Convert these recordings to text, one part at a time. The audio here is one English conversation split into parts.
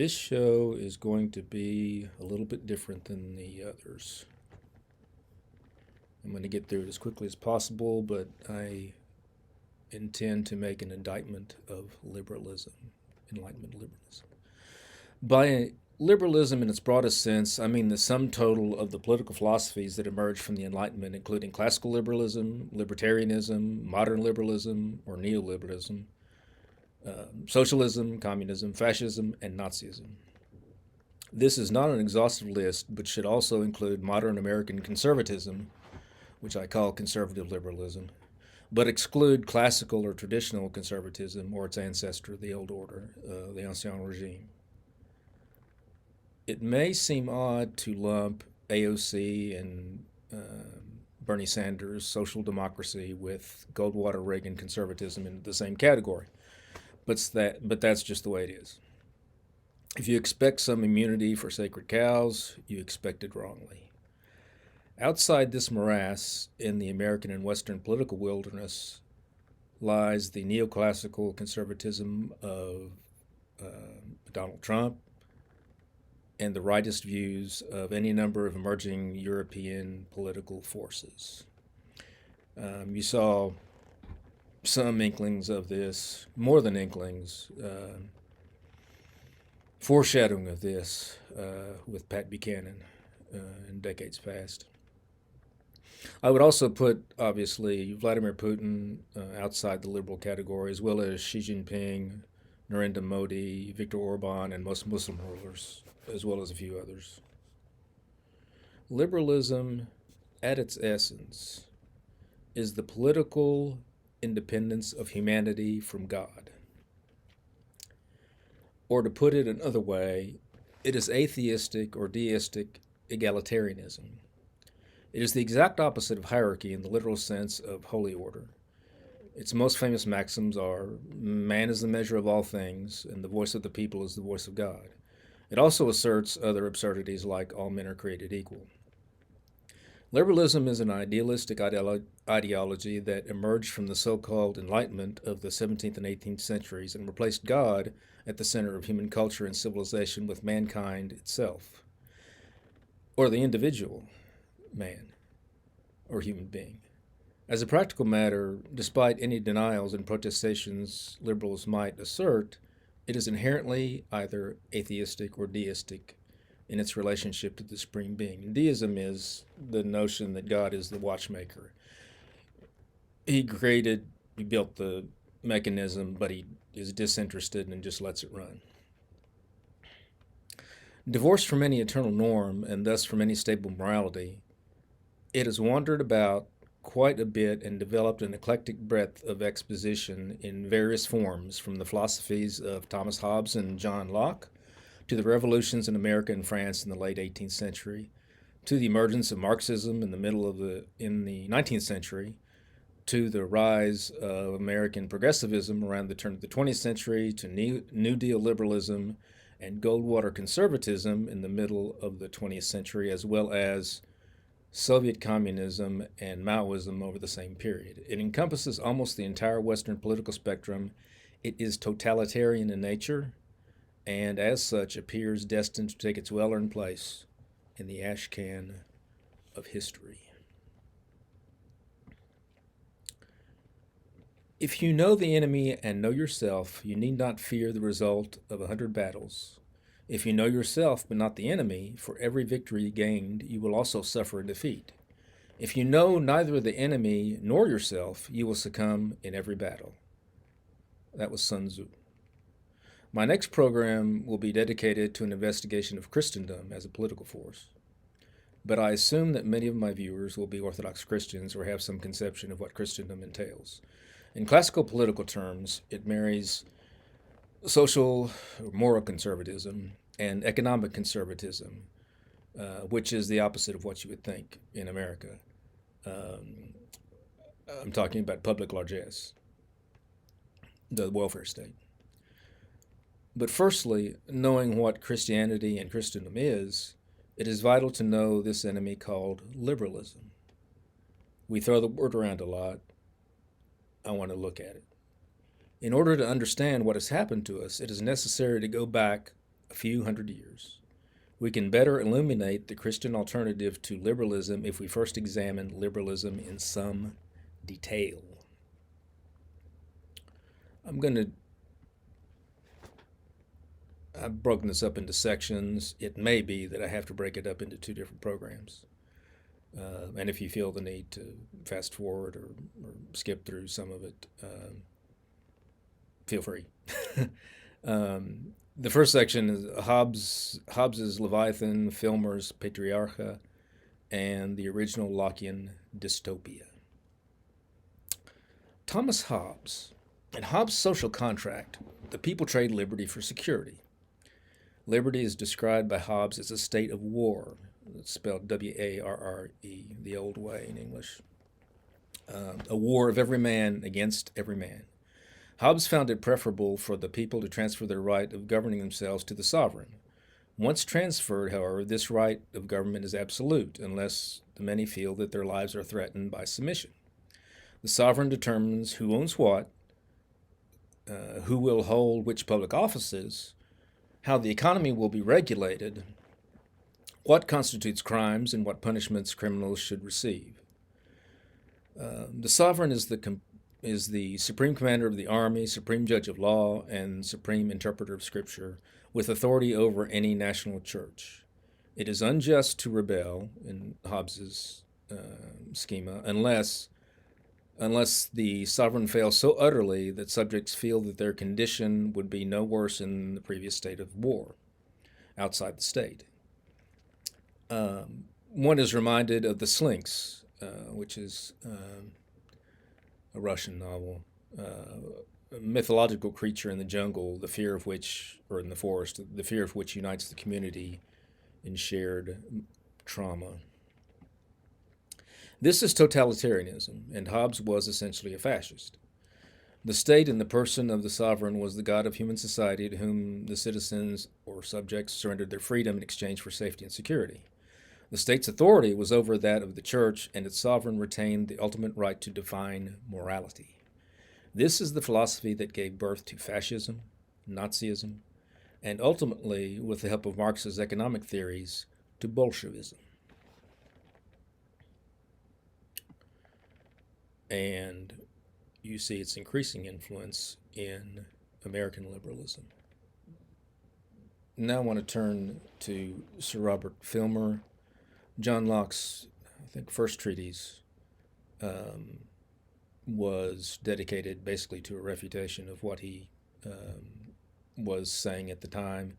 This show is going to be a little bit different than the others. I'm going to get through it as quickly as possible, but I intend to make an indictment of liberalism, Enlightenment Liberalism. By liberalism in its broadest sense, I mean the sum total of the political philosophies that emerged from the Enlightenment, including classical liberalism, libertarianism, modern liberalism, or neoliberalism, socialism, communism, fascism, and Nazism. This is not an exhaustive list, but should also include modern American conservatism, which I call conservative liberalism, but exclude classical or traditional conservatism or its ancestor, the old order, the Ancien Regime. It may seem odd to lump AOC and Bernie Sanders' social democracy with Goldwater Reagan conservatism in the same category, but that's just the way it is. If you expect some immunity for sacred cows, you expected wrongly. Outside this morass, in the American and Western political wilderness, lies the neoclassical conservatism of Donald Trump and the rightist views of any number of emerging European political forces. You saw some inklings of this, more than inklings, foreshadowing of this with Pat Buchanan in decades past. I would also put, obviously, Vladimir Putin outside the liberal category, as well as Xi Jinping, Narendra Modi, Viktor Orban, and most Muslim rulers, as well as a few others. Liberalism, at its essence, is the political independence of humanity from God. Or to put it another way, it is atheistic or deistic egalitarianism. It is the exact opposite of hierarchy in the literal sense of holy order. Its most famous maxims are, man is the measure of all things, and the voice of the people is the voice of God. It also asserts other absurdities like all men are created equal. Liberalism is an idealistic ideology that emerged from the so-called Enlightenment of the 17th and 18th centuries and replaced God at the center of human culture and civilization with mankind itself, or the individual man or human being. As a practical matter, despite any denials and protestations liberals might assert, it is inherently either atheistic or deistic in its relationship to the Supreme Being. And deism is the notion that God is the watchmaker. He built the mechanism, but he is disinterested and just lets it run. Divorced from any eternal norm, and thus from any stable morality, it has wandered about quite a bit and developed an eclectic breadth of exposition in various forms, from the philosophies of Thomas Hobbes and John Locke, to the revolutions in America and France in the late 18th century, to the emergence of Marxism in the 19th century, to the rise of American progressivism around the turn of the 20th century, to New Deal liberalism and Goldwater conservatism in the middle of the 20th century, as well as Soviet communism and Maoism over the same period. It encompasses almost the entire Western political spectrum. It is totalitarian in nature, and as such appears destined to take its well-earned place in the ash can of history. If you know the enemy and know yourself, you need not fear the result of 100 battles. If you know yourself but not the enemy, for every victory gained, you will also suffer a defeat. If you know neither the enemy nor yourself, you will succumb in every battle. That was Sun Tzu. My next program will be dedicated to an investigation of Christendom as a political force. But I assume that many of my viewers will be Orthodox Christians or have some conception of what Christendom entails. In classical political terms, it marries social or moral conservatism and economic conservatism, which is the opposite of what you would think in America. I'm talking about public largesse, the welfare state. But firstly, knowing what Christianity and Christendom is, it is vital to know this enemy called liberalism. We throw the word around a lot. I want to look at it. In order to understand what has happened to us, it is necessary to go back a few hundred years. We can better illuminate the Christian alternative to liberalism if we first examine liberalism in some detail. I've broken this up into sections. It may be that I have to break it up into two different programs. And if you feel the need to fast forward or skip through some of it, feel free. The first section is Hobbes's Leviathan, Filmer's Patriarcha, and the original Lockean dystopia. Thomas Hobbes. In Hobbes' social contract, the people trade liberty for security. Liberty is described by Hobbes as a state of war. It's spelled W-A-R-R-E, the old way in English. A war of every man against every man. Hobbes found it preferable for the people to transfer their right of governing themselves to the sovereign. Once transferred, however, this right of government is absolute, unless the many feel that their lives are threatened by submission. The sovereign determines who owns what, who will hold which public offices, how the economy will be regulated, what constitutes crimes, and what punishments criminals should receive. The sovereign is the supreme commander of the army, supreme judge of law, and supreme interpreter of Scripture, with authority over any national church. It is unjust to rebel, in Hobbes's schema, unless the sovereign fails so utterly that subjects feel that their condition would be no worse in the previous state of war, outside the state. One is reminded of The Slinks, which is a Russian novel, a mythological creature in the jungle, the fear of which, or in the forest, the fear of which unites the community in shared trauma. This is totalitarianism, and Hobbes was essentially a fascist. The state in the person of the sovereign was the god of human society to whom the citizens or subjects surrendered their freedom in exchange for safety and security. The state's authority was over that of the church, and its sovereign retained the ultimate right to define morality. This is the philosophy that gave birth to fascism, Nazism, and ultimately, with the help of Marx's economic theories, to Bolshevism. And you see its increasing influence in American liberalism. Now I want to turn to Sir Robert Filmer. John Locke's, I think, first treatise was dedicated basically to a refutation of what he was saying at the time.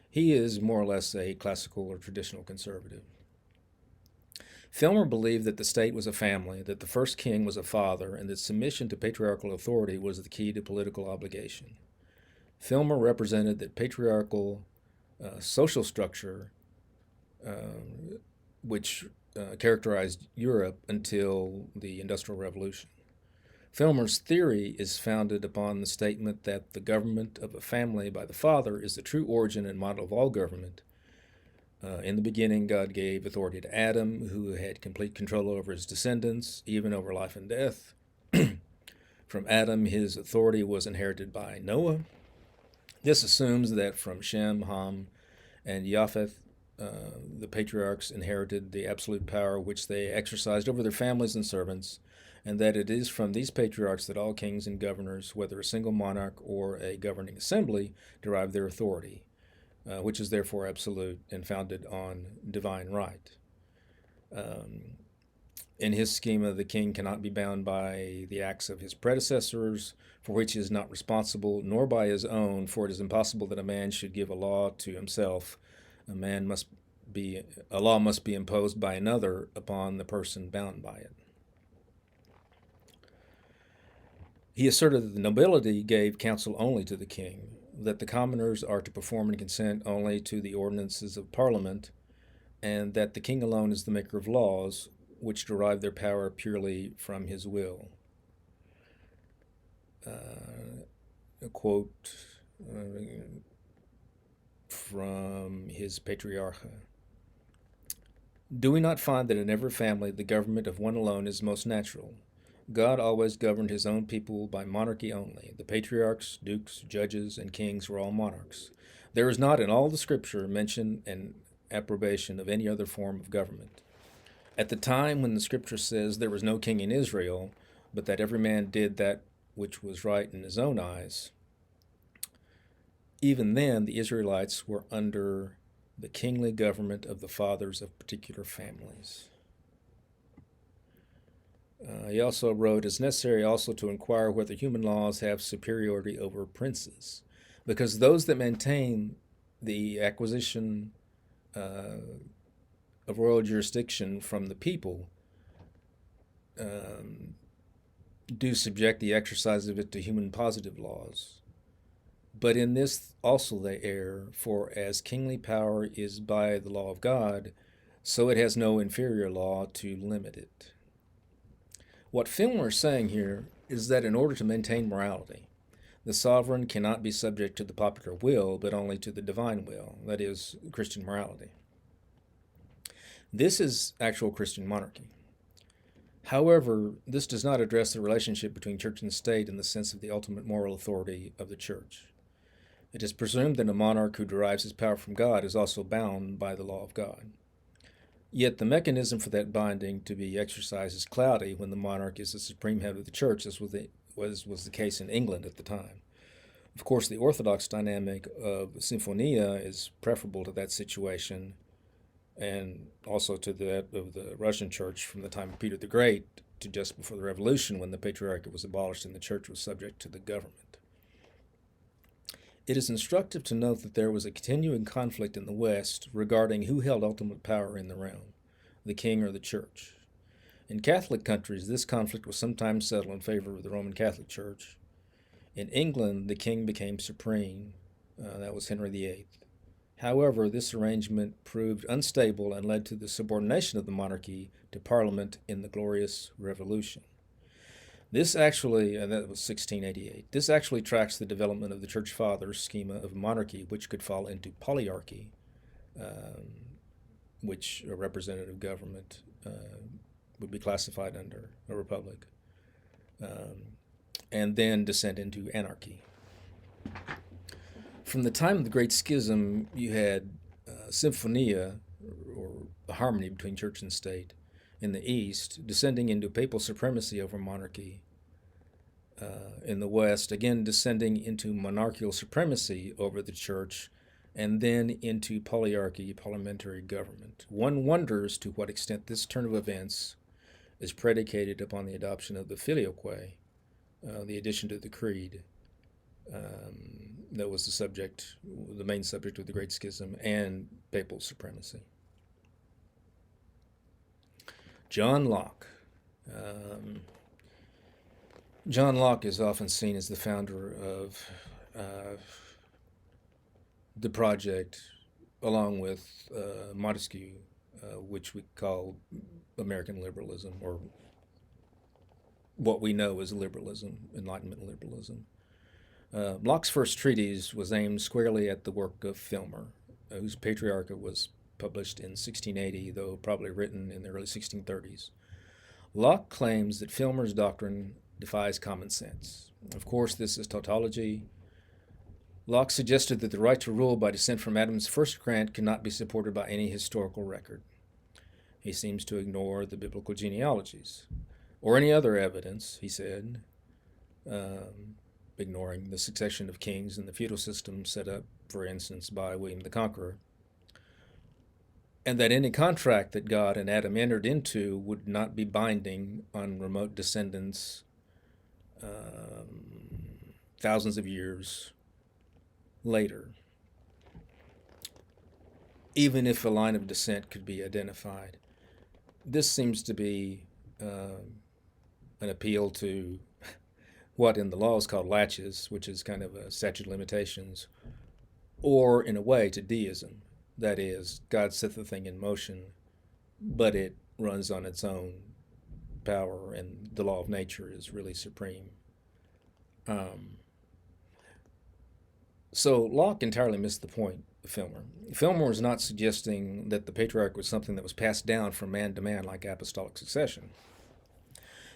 He is more or less a classical or traditional conservative. Filmer believed that the state was a family, that the first king was a father, and that submission to patriarchal authority was the key to political obligation. Filmer represented that patriarchal social structure which characterized Europe until the Industrial Revolution. Filmer's theory is founded upon the statement that the government of a family by the father is the true origin and model of all government. In the beginning, God gave authority to Adam, who had complete control over his descendants, even over life and death. From Adam, his authority was inherited by Noah. This assumes that from Shem, Ham, and Japheth, the patriarchs inherited the absolute power which they exercised over their families and servants, and that it is from these patriarchs that all kings and governors, whether a single monarch or a governing assembly, derive their authority, which is therefore absolute and founded on divine right. In his schema, the king cannot be bound by the acts of his predecessors, for which he is not responsible, nor by his own, for it is impossible that a man should give a law to himself. A law must be imposed by another upon the person bound by it. He asserted that the nobility gave counsel only to the king, that the commoners are to perform and consent only to the ordinances of Parliament, and that the king alone is the maker of laws, which derive their power purely from his will. A quote from his Patriarcha. Do we not find that in every family the government of one alone is most natural? God always governed his own people by monarchy only. The patriarchs, dukes, judges, and kings were all monarchs. There is not in all the Scripture mention and approbation of any other form of government. At the time when the Scripture says there was no king in Israel, but that every man did that which was right in his own eyes, even then the Israelites were under the kingly government of the fathers of particular families. He also wrote, "It's necessary also to inquire whether human laws have superiority over princes, because those that maintain the acquisition of royal jurisdiction from the people do subject the exercise of it to human positive laws. But in this also they err, for as kingly power is by the law of God, so it has no inferior law to limit it." What Filmer is saying here is that in order to maintain morality, the sovereign cannot be subject to the popular will, but only to the divine will, that is, Christian morality. This is actual Christian monarchy. However, this does not address the relationship between church and state in the sense of the ultimate moral authority of the church. It is presumed that a monarch who derives his power from God is also bound by the law of God. Yet the mechanism for that binding to be exercised is cloudy when the monarch is the supreme head of the church, as was the case in England at the time. Of course, the Orthodox dynamic of Symphonia is preferable to that situation, and also to that of the Russian church from the time of Peter the Great to just before the Revolution, when the Patriarchate was abolished and the church was subject to the government. It is instructive to note that there was a continuing conflict in the West regarding who held ultimate power in the realm, the king or the church. In Catholic countries, this conflict was sometimes settled in favor of the Roman Catholic Church. In England, the king became supreme. That was Henry VIII. However, this arrangement proved unstable and led to the subordination of the monarchy to Parliament in the Glorious Revolution. This actually, that was 1688, this actually tracks the development of the Church Fathers' schema of monarchy, which could fall into polyarchy, which a representative government would be classified under a republic, and then descend into anarchy. From the time of the Great Schism, you had Symphonia, or a harmony between church and state, in the East, descending into papal supremacy over monarchy. In the West, again descending into monarchical supremacy over the church, and then into polyarchy, parliamentary government. One wonders to what extent this turn of events is predicated upon the adoption of the filioque, the addition to the creed, that was the main subject of the Great Schism, and papal supremacy. John Locke. John Locke is often seen as the founder of the project, along with Montesquieu, which we call American liberalism, or what we know as liberalism, Enlightenment Liberalism. Locke's first treatise was aimed squarely at the work of Filmer, whose Patriarchate was published in 1680, though probably written in the early 1630s. Locke claims that Filmer's doctrine defies common sense. Of course, this is tautology. Locke suggested that the right to rule by descent from Adam's first grant cannot be supported by any historical record. He seems to ignore the biblical genealogies, or any other evidence, he said, ignoring the succession of kings and the feudal system set up, for instance, by William the Conqueror, and that any contract that God and Adam entered into would not be binding on remote descendants thousands of years later, even if a line of descent could be identified. This seems to be an appeal to what in the law is called laches, which is kind of a statute of limitations, or in a way to deism. That is, God set the thing in motion, but it runs on its own power, and the law of nature is really supreme. So Locke entirely missed the point of Filmer. Filmer was not suggesting that the patriarch was something that was passed down from man to man like apostolic succession.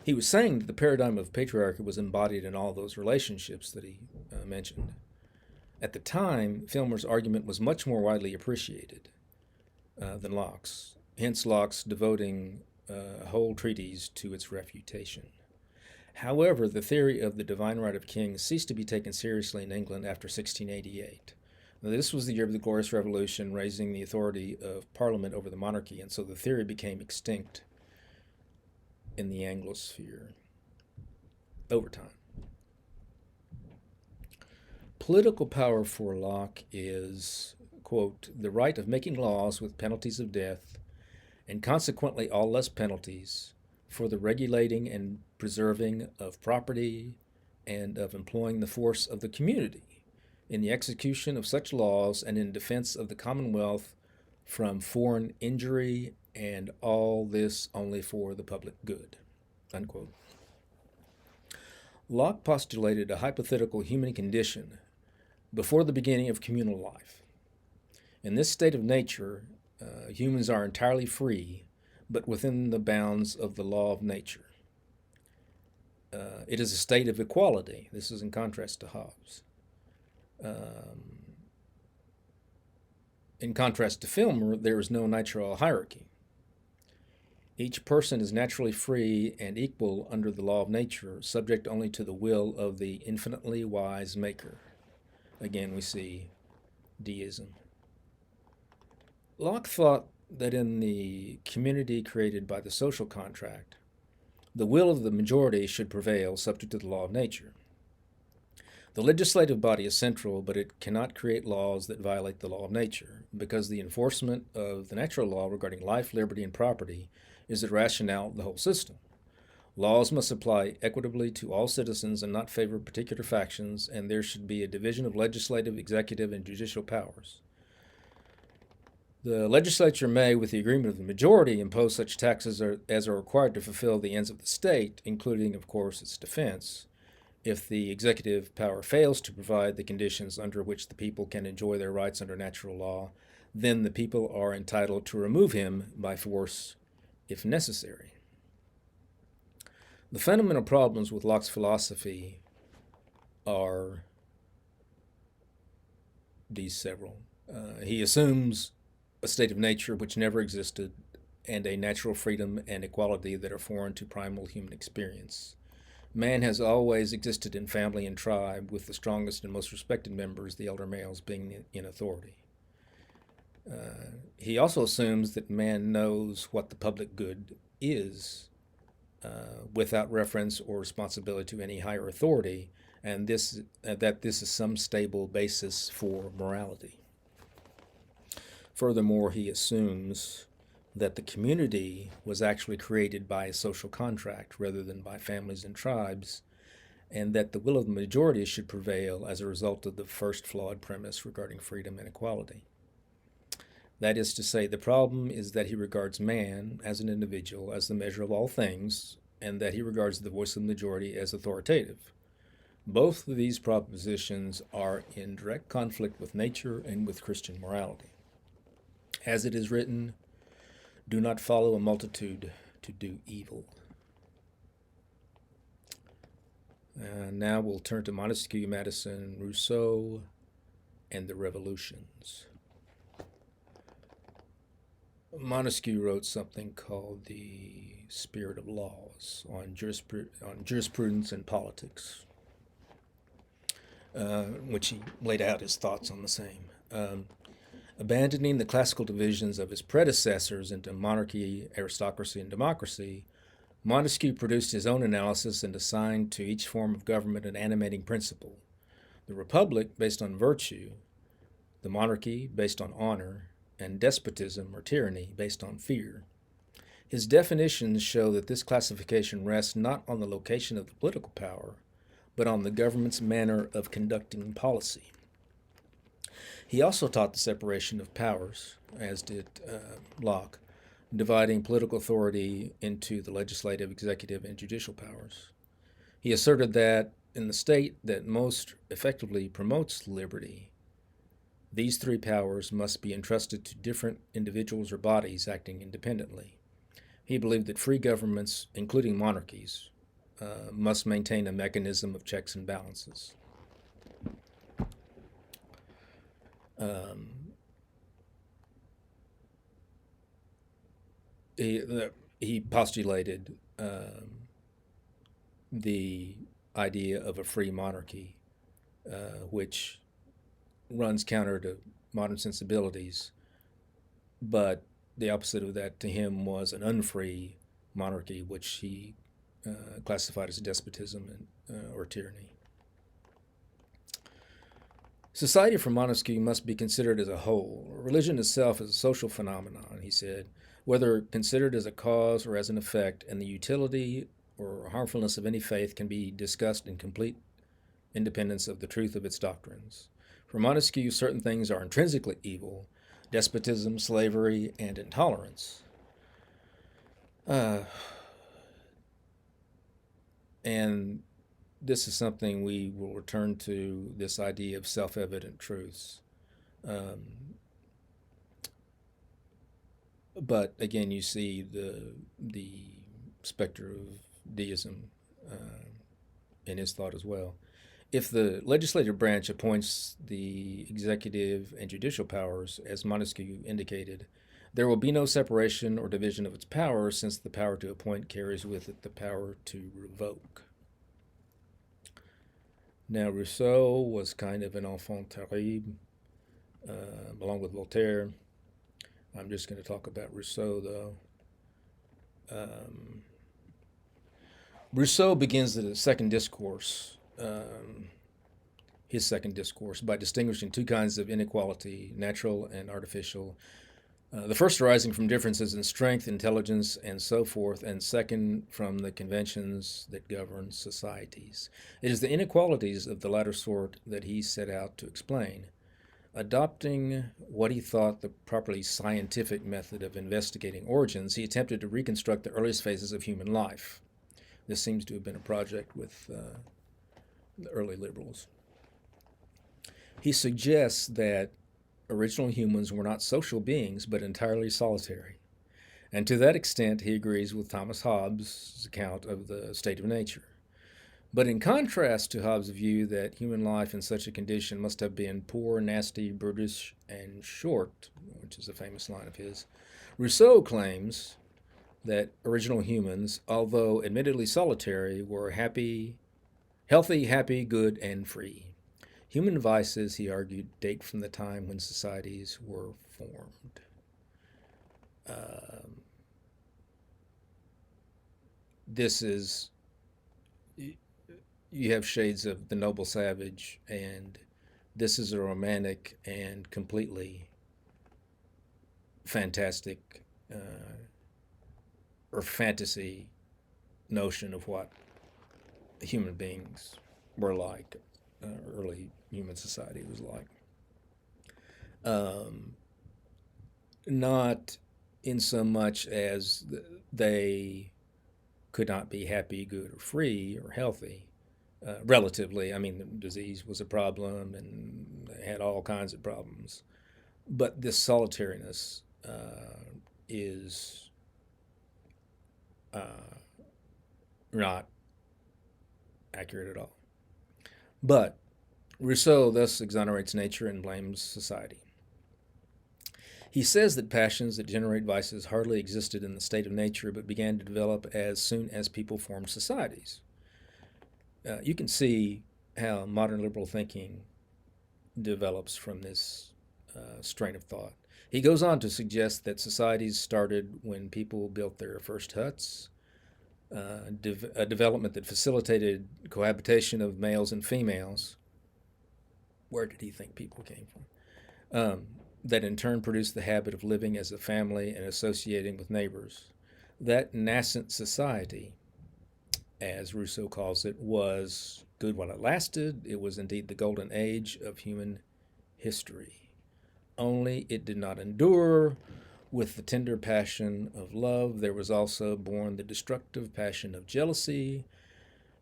He was saying that the paradigm of patriarchy was embodied in all those relationships that he mentioned. At the time, Filmer's argument was much more widely appreciated than Locke's, hence Locke's devoting whole treatise to its refutation. However, the theory of the divine right of kings ceased to be taken seriously in England after 1688. Now, this was the year of the Glorious Revolution, raising the authority of Parliament over the monarchy, and so the theory became extinct in the Anglosphere over time. Political power for Locke is, quote, the right of making laws with penalties of death, and consequently all less penalties, for the regulating and preserving of property and of employing the force of the community in the execution of such laws and in defense of the commonwealth from foreign injury, and all this only for the public good, unquote. Locke postulated a hypothetical human condition before the beginning of communal life. In this state of nature, humans are entirely free, but within the bounds of the law of nature. It is a state of equality. This is in contrast to Hobbes. In contrast to Filmer, there is no natural hierarchy. Each person is naturally free and equal under the law of nature, subject only to the will of the infinitely wise maker. Again, we see deism. Locke thought that in the community created by the social contract, the will of the majority should prevail, subject to the law of nature. The legislative body is central, but it cannot create laws that violate the law of nature, because the enforcement of the natural law regarding life, liberty, and property is the rationale of the whole system. Laws must apply equitably to all citizens and not favor particular factions, and there should be a division of legislative, executive, and judicial powers. The legislature may, with the agreement of the majority, impose such taxes as are required to fulfill the ends of the state, including, of course, its defense. If the executive power fails to provide the conditions under which the people can enjoy their rights under natural law, then the people are entitled to remove him by force if necessary. The fundamental problems with Locke's philosophy are these several. He assumes a state of nature which never existed, and a natural freedom and equality that are foreign to primal human experience. Man has always existed in family and tribe, with the strongest and most respected members, the elder males, being in authority. He also assumes that man knows what the public good is without reference or responsibility to any higher authority, and that this is some stable basis for morality. Furthermore, he assumes that the community was actually created by a social contract rather than by families and tribes, and that the will of the majority should prevail as a result of the first flawed premise regarding freedom and equality. That is to say, the problem is that he regards man as an individual as the measure of all things, and that he regards the voice of the majority as authoritative. Both of these propositions are in direct conflict with nature and with Christian morality. As it is written, do not follow a multitude to do evil. Now we'll turn to Montesquieu, Madison, Rousseau, and the revolutions. Montesquieu wrote something called The Spirit of Laws on jurisprudence and politics, which he laid out his thoughts on the same. Abandoning the classical divisions of his predecessors into monarchy, aristocracy, and democracy, Montesquieu produced his own analysis and assigned to each form of government an animating principle: the republic based on virtue, the monarchy based on honor, and despotism or tyranny based on fear. His definitions show that this classification rests not on the location of the political power, but on the government's manner of conducting policy. He also taught the separation of powers, as did Locke, dividing political authority into the legislative, executive, and judicial powers. He asserted that in the state that most effectively promotes liberty, these three powers must be entrusted to different individuals or bodies acting independently. He believed that free governments, including monarchies, must maintain a mechanism of checks and balances. Um, he, he postulated the idea of a free monarchy, which runs counter to modern sensibilities, but the opposite of that to him was an unfree monarchy, which he classified as despotism or tyranny. Society for Montesquieu must be considered as a whole. Religion itself is a social phenomenon, he said, whether considered as a cause or as an effect, and the utility or harmfulness of any faith can be discussed in complete independence of the truth of its doctrines. For Montesquieu, certain things are intrinsically evil: despotism, slavery, and intolerance. And this is something we will return to, this idea of self-evident truths. But again, you see the specter of deism in his thought as well. If the legislative branch appoints the executive and judicial powers, as Montesquieu indicated, there will be no separation or division of its powers, since the power to appoint carries with it the power to revoke. Now, Rousseau was kind of an enfant terrible, along with Voltaire. I'm just going to talk about Rousseau, though. Rousseau begins the second discourse, his second discourse, by distinguishing two kinds of inequality, natural and artificial. The first arising from differences in strength, intelligence, and so forth, and second from the conventions that govern societies. It is the inequalities of the latter sort that he set out to explain. Adopting what he thought the properly scientific method of investigating origins, he attempted to reconstruct the earliest phases of human life. This seems to have been a project with the early liberals. He suggests that original humans were not social beings, but entirely solitary. And to that extent, he agrees with Thomas Hobbes' account of the state of nature. But in contrast to Hobbes' view that human life in such a condition must have been poor, nasty, brutish, and short, which is a famous line of his, Rousseau claims that original humans, although admittedly solitary, were healthy, happy, good, and free. Human vices, he argued, date from the time when societies were formed. This is, you have shades of the noble savage, and this is a romantic and completely fantastic or fantasy notion of what human beings were like. Early human society was like. Not in so much as they could not be happy, good, or free, or healthy. Relatively, I mean, the disease was a problem, and they had all kinds of problems. But this solitariness is not accurate at all. But Rousseau thus exonerates nature and blames society. He says that passions that generate vices hardly existed in the state of nature, but began to develop as soon as people formed societies. You can see how modern liberal thinking develops from this strain of thought. He goes on to suggest that societies started when people built their first huts, a development that facilitated cohabitation of males and females. Where did he think people came from? That in turn produced the habit of living as a family and associating with neighbors. That nascent society, as Rousseau calls it, was good while it lasted. It was indeed the golden age of human history. Only it did not endure. With the tender passion of love, there was also born the destructive passion of jealousy.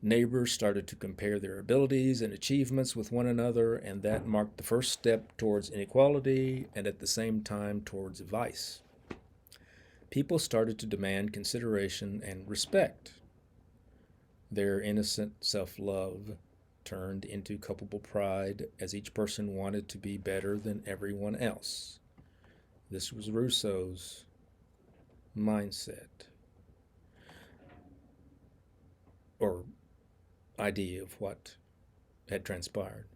Neighbors started to compare their abilities and achievements with one another, and that marked the first step towards inequality and at the same time towards vice. People started to demand consideration and respect. Their innocent self-love turned into culpable pride as each person wanted to be better than everyone else. This was Rousseau's mindset or idea of what had transpired.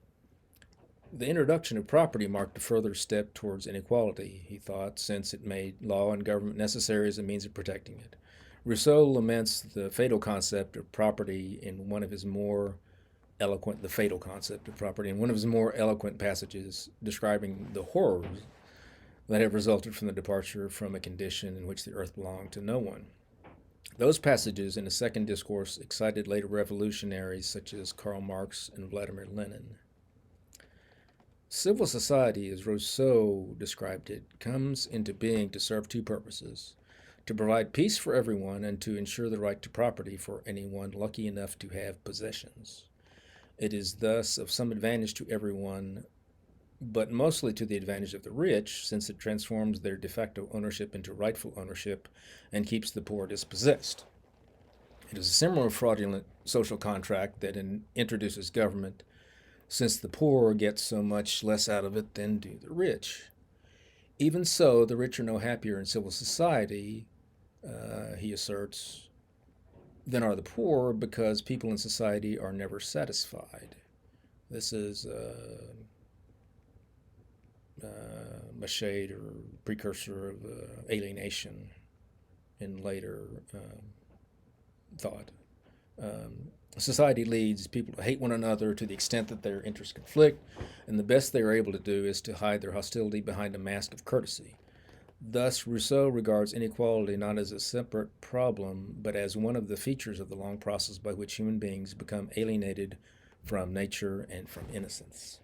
The introduction of property marked a further step towards inequality, he thought, since it made law and government necessary as a means of protecting it. Rousseau laments the fatal concept of property in one of his more eloquent passages, describing the horrors that have resulted from the departure from a condition in which the earth belonged to no one. Those passages in a second discourse excited later revolutionaries such as Karl Marx and Vladimir Lenin. Civil society, as Rousseau described it, comes into being to serve two purposes: to provide peace for everyone and to ensure the right to property for anyone lucky enough to have possessions. It is thus of some advantage to everyone, but mostly to the advantage of the rich, since it transforms their de facto ownership into rightful ownership and keeps the poor dispossessed. It is a similar fraudulent social contract that introduces government, since the poor get so much less out of it than do the rich. Even so, the rich are no happier in civil society, he asserts, than are the poor, because people in society are never satisfied. This is a shade or precursor of alienation in later thought. Society leads people to hate one another to the extent that their interests conflict, and the best they are able to do is to hide their hostility behind a mask of courtesy. Thus, Rousseau regards inequality not as a separate problem, but as one of the features of the long process by which human beings become alienated from nature and from innocence.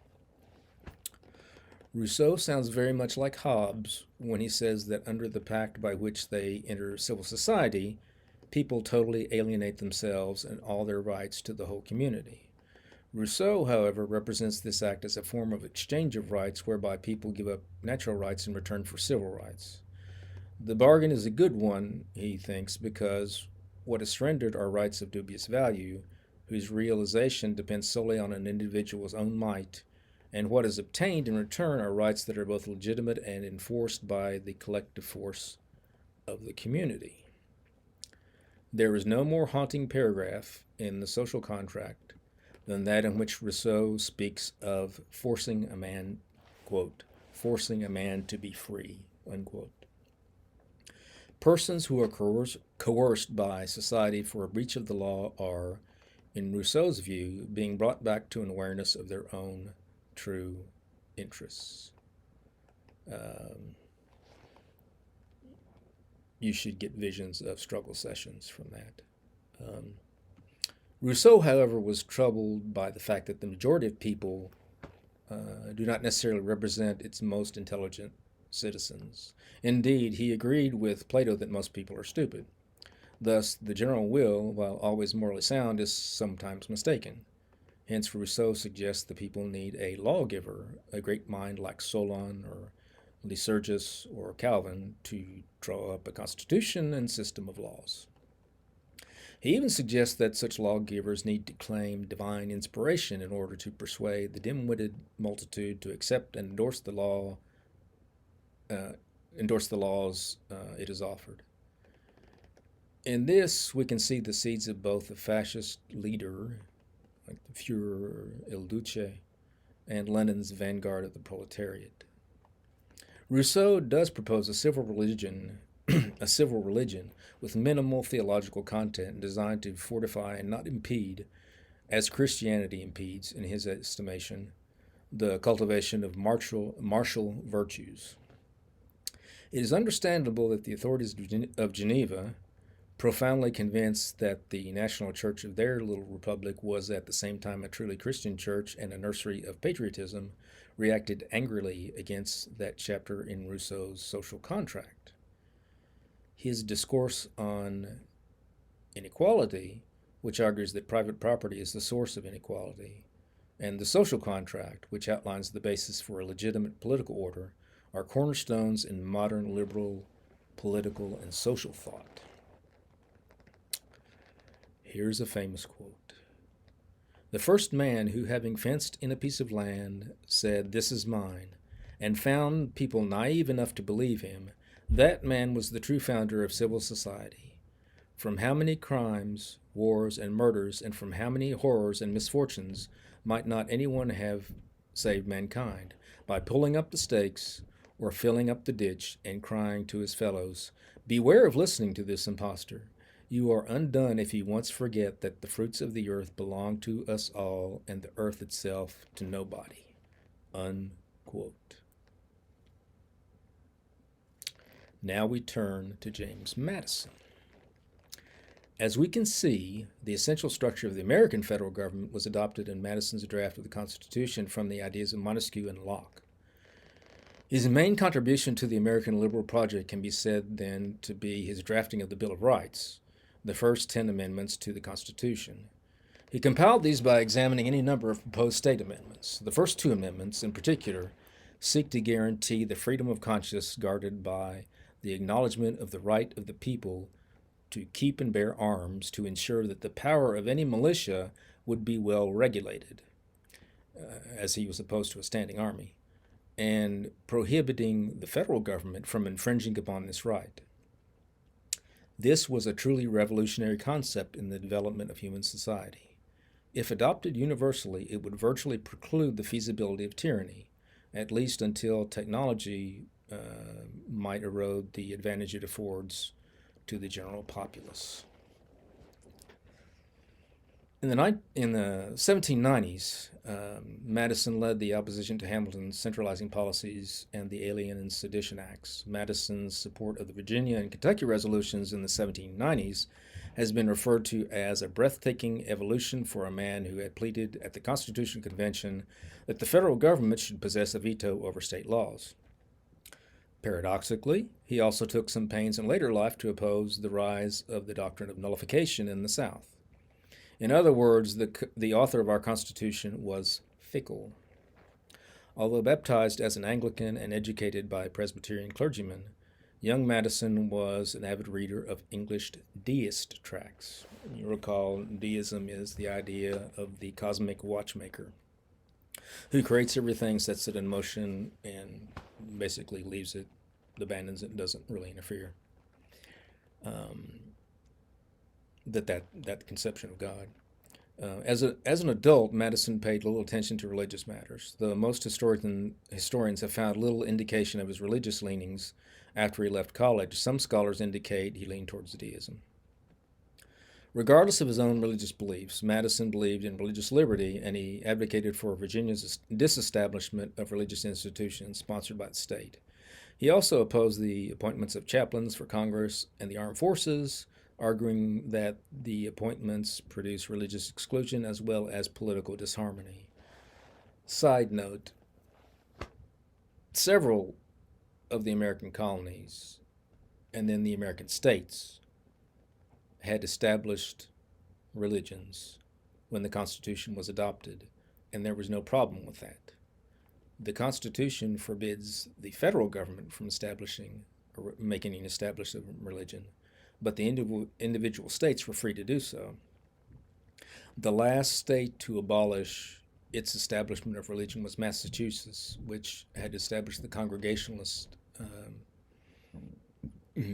Rousseau sounds very much like Hobbes when he says that under the pact by which they enter civil society, people totally alienate themselves and all their rights to the whole community. Rousseau, however, represents this act as a form of exchange of rights whereby people give up natural rights in return for civil rights. The bargain is a good one, he thinks, because what is surrendered are rights of dubious value, whose realization depends solely on an individual's own might, and what is obtained in return are rights that are both legitimate and enforced by the collective force of the community. There is no more haunting paragraph in the social contract than that in which Rousseau speaks of forcing a man, quote, forcing a man to be free, unquote. Persons who are coerced by society for a breach of the law are, in Rousseau's view, being brought back to an awareness of their own true interests. You should get visions of struggle sessions from that. Rousseau, however, was troubled by the fact that the majority of people do not necessarily represent its most intelligent citizens. Indeed, he agreed with Plato that most people are stupid. Thus, the general will, while always morally sound, is sometimes mistaken. Hence, Rousseau suggests the people need a lawgiver, a great mind like Solon or Lycurgus or Calvin, to draw up a constitution and system of laws. He even suggests that such lawgivers need to claim divine inspiration in order to persuade the dim-witted multitude to accept and endorse the laws it has offered. In this, we can see the seeds of both a fascist leader, like the Führer Il Duce, and Lenin's vanguard of the proletariat. Rousseau does propose a civil religion with minimal theological content designed to fortify and not impede, as Christianity impedes, in his estimation, the cultivation of martial virtues. It is understandable that the authorities of Geneva, profoundly convinced that the national church of their little republic was at the same time a truly Christian church and a nursery of patriotism, reacted angrily against that chapter in Rousseau's social contract. His discourse on inequality, which argues that private property is the source of inequality, and the social contract, which outlines the basis for a legitimate political order, are cornerstones in modern liberal political and social thought. Here's a famous quote. The first man who, having fenced in a piece of land, said, "This is mine," and found people naive enough to believe him, that man was the true founder of civil society. From how many crimes, wars, and murders, and from how many horrors and misfortunes might not anyone have saved mankind by pulling up the stakes or filling up the ditch and crying to his fellows, "Beware of listening to this impostor. You are undone if you once forget that the fruits of the earth belong to us all and the earth itself to nobody." Unquote. Now we turn to James Madison. As we can see, the essential structure of the American federal government was adopted in Madison's draft of the Constitution from the ideas of Montesquieu and Locke. His main contribution to the American liberal project can be said then to be his drafting of the Bill of Rights, the first 10 amendments to the Constitution. He compiled these by examining any number of proposed state amendments. The first 2 amendments, in particular, seek to guarantee the freedom of conscience guarded by the acknowledgement of the right of the people to keep and bear arms to ensure that the power of any militia would be well regulated, as he was opposed to a standing army, and prohibiting the federal government from infringing upon this right. This was a truly revolutionary concept in the development of human society. If adopted universally, it would virtually preclude the feasibility of tyranny, at least until technology might erode the advantage it affords to the general populace. In the 1790s, Madison led the opposition to Hamilton's centralizing policies and the Alien and Sedition Acts. Madison's support of the Virginia and Kentucky resolutions in the 1790s has been referred to as a breathtaking evolution for a man who had pleaded at the Constitutional Convention that the federal government should possess a veto over state laws. Paradoxically, he also took some pains in later life to oppose the rise of the doctrine of nullification in the South. In other words, the author of our Constitution was fickle. Although baptized as an Anglican and educated by Presbyterian clergymen, young Madison was an avid reader of English deist tracts. You recall, deism is the idea of the cosmic watchmaker who creates everything, sets it in motion, and basically leaves it, abandons it, and doesn't really interfere. That conception of God. As an adult, Madison paid little attention to religious matters, though most historians have found little indication of his religious leanings after he left college. Some scholars indicate he leaned towards deism. Regardless of his own religious beliefs, Madison believed in religious liberty, and he advocated for Virginia's disestablishment of religious institutions sponsored by the state. He also opposed the appointments of chaplains for Congress and the armed forces, arguing that the appointments produce religious exclusion as well as political disharmony. Side note, several of the American colonies and then the American states had established religions when the Constitution was adopted, and there was no problem with that. The Constitution forbids the federal government from establishing or making an established religion, but the individual states were free to do so. The last state to abolish its establishment of religion was Massachusetts, which had established the Congregationalist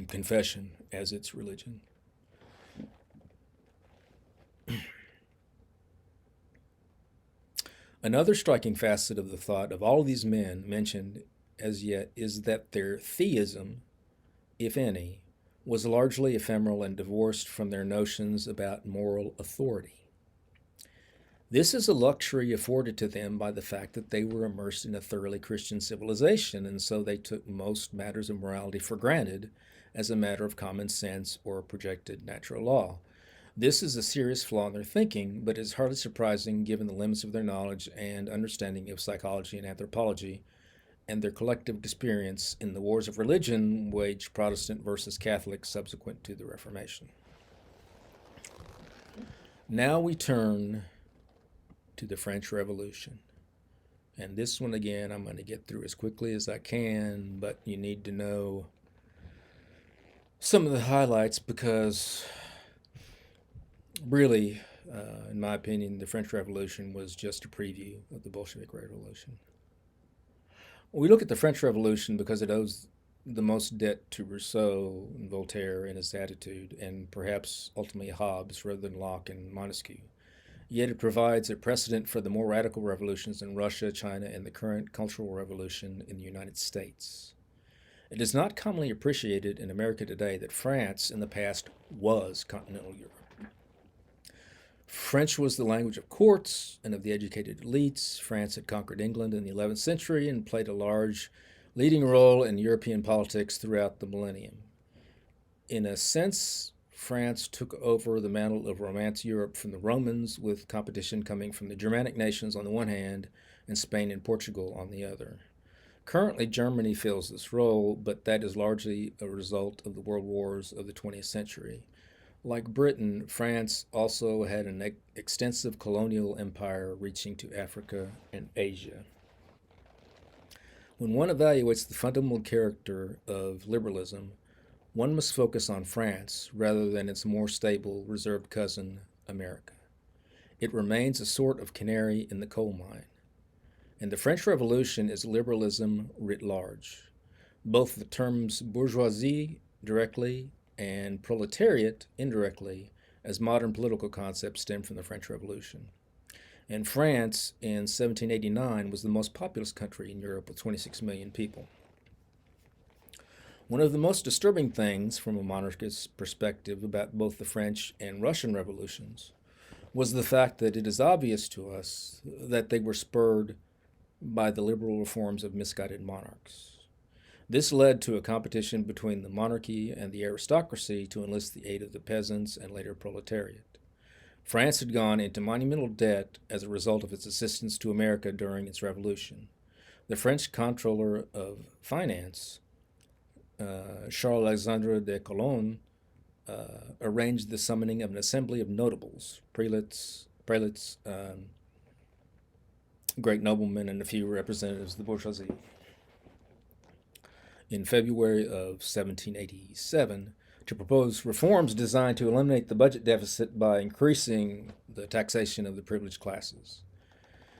confession as its religion. Another striking facet of the thought of all of these men mentioned as yet is that their theism, if any, was largely ephemeral and divorced from their notions about moral authority. This is a luxury afforded to them by the fact that they were immersed in a thoroughly Christian civilization, and so they took most matters of morality for granted as a matter of common sense or projected natural law. This is a serious flaw in their thinking, but is hardly surprising given the limits of their knowledge and understanding of psychology and anthropology, and their collective experience in the wars of religion waged Protestant versus Catholic subsequent to the Reformation. Now we turn to the French Revolution. And this one, again, I'm going to get through as quickly as I can, but you need to know some of the highlights because really In my opinion, the French Revolution was just a preview of the Bolshevik Revolution. We look at the French Revolution because it owes the most debt to Rousseau and Voltaire in his attitude, and perhaps ultimately Hobbes rather than Locke and Montesquieu. Yet it provides a precedent for the more radical revolutions in Russia, China, and the current cultural revolution in the United States. It is not commonly appreciated in America today that France in the past was continental Europe. French was the language of courts and of the educated elites. France had conquered England in the 11th century and played a large leading role in European politics throughout the millennium. In a sense, France took over the mantle of Romance Europe from the Romans, with competition coming from the Germanic nations on the one hand and Spain and Portugal on the other. Currently, Germany fills this role, but that is largely a result of the world wars of the 20th century. Like Britain, France also had an extensive colonial empire reaching to Africa and Asia. When one evaluates the fundamental character of liberalism, one must focus on France rather than its more stable, reserved cousin, America. It remains a sort of canary in the coal mine. And the French Revolution is liberalism writ large. Both the terms bourgeoisie directly and proletariat indirectly as modern political concepts stem from the French Revolution. And France in 1789 was the most populous country in Europe with 26 million people. One of the most disturbing things from a monarchist perspective about both the French and Russian revolutions was the fact that it is obvious to us that they were spurred by the liberal reforms of misguided monarchs. This led to a competition between the monarchy and the aristocracy to enlist the aid of the peasants and later proletariat. France had gone into monumental debt as a result of its assistance to America during its revolution. The French Comptroller of Finance, Charles-Alexandre de Calonne, arranged the summoning of an assembly of notables, prelates, great noblemen, and a few representatives of the bourgeoisie. In February of 1787, to propose reforms designed to eliminate the budget deficit by increasing the taxation of the privileged classes.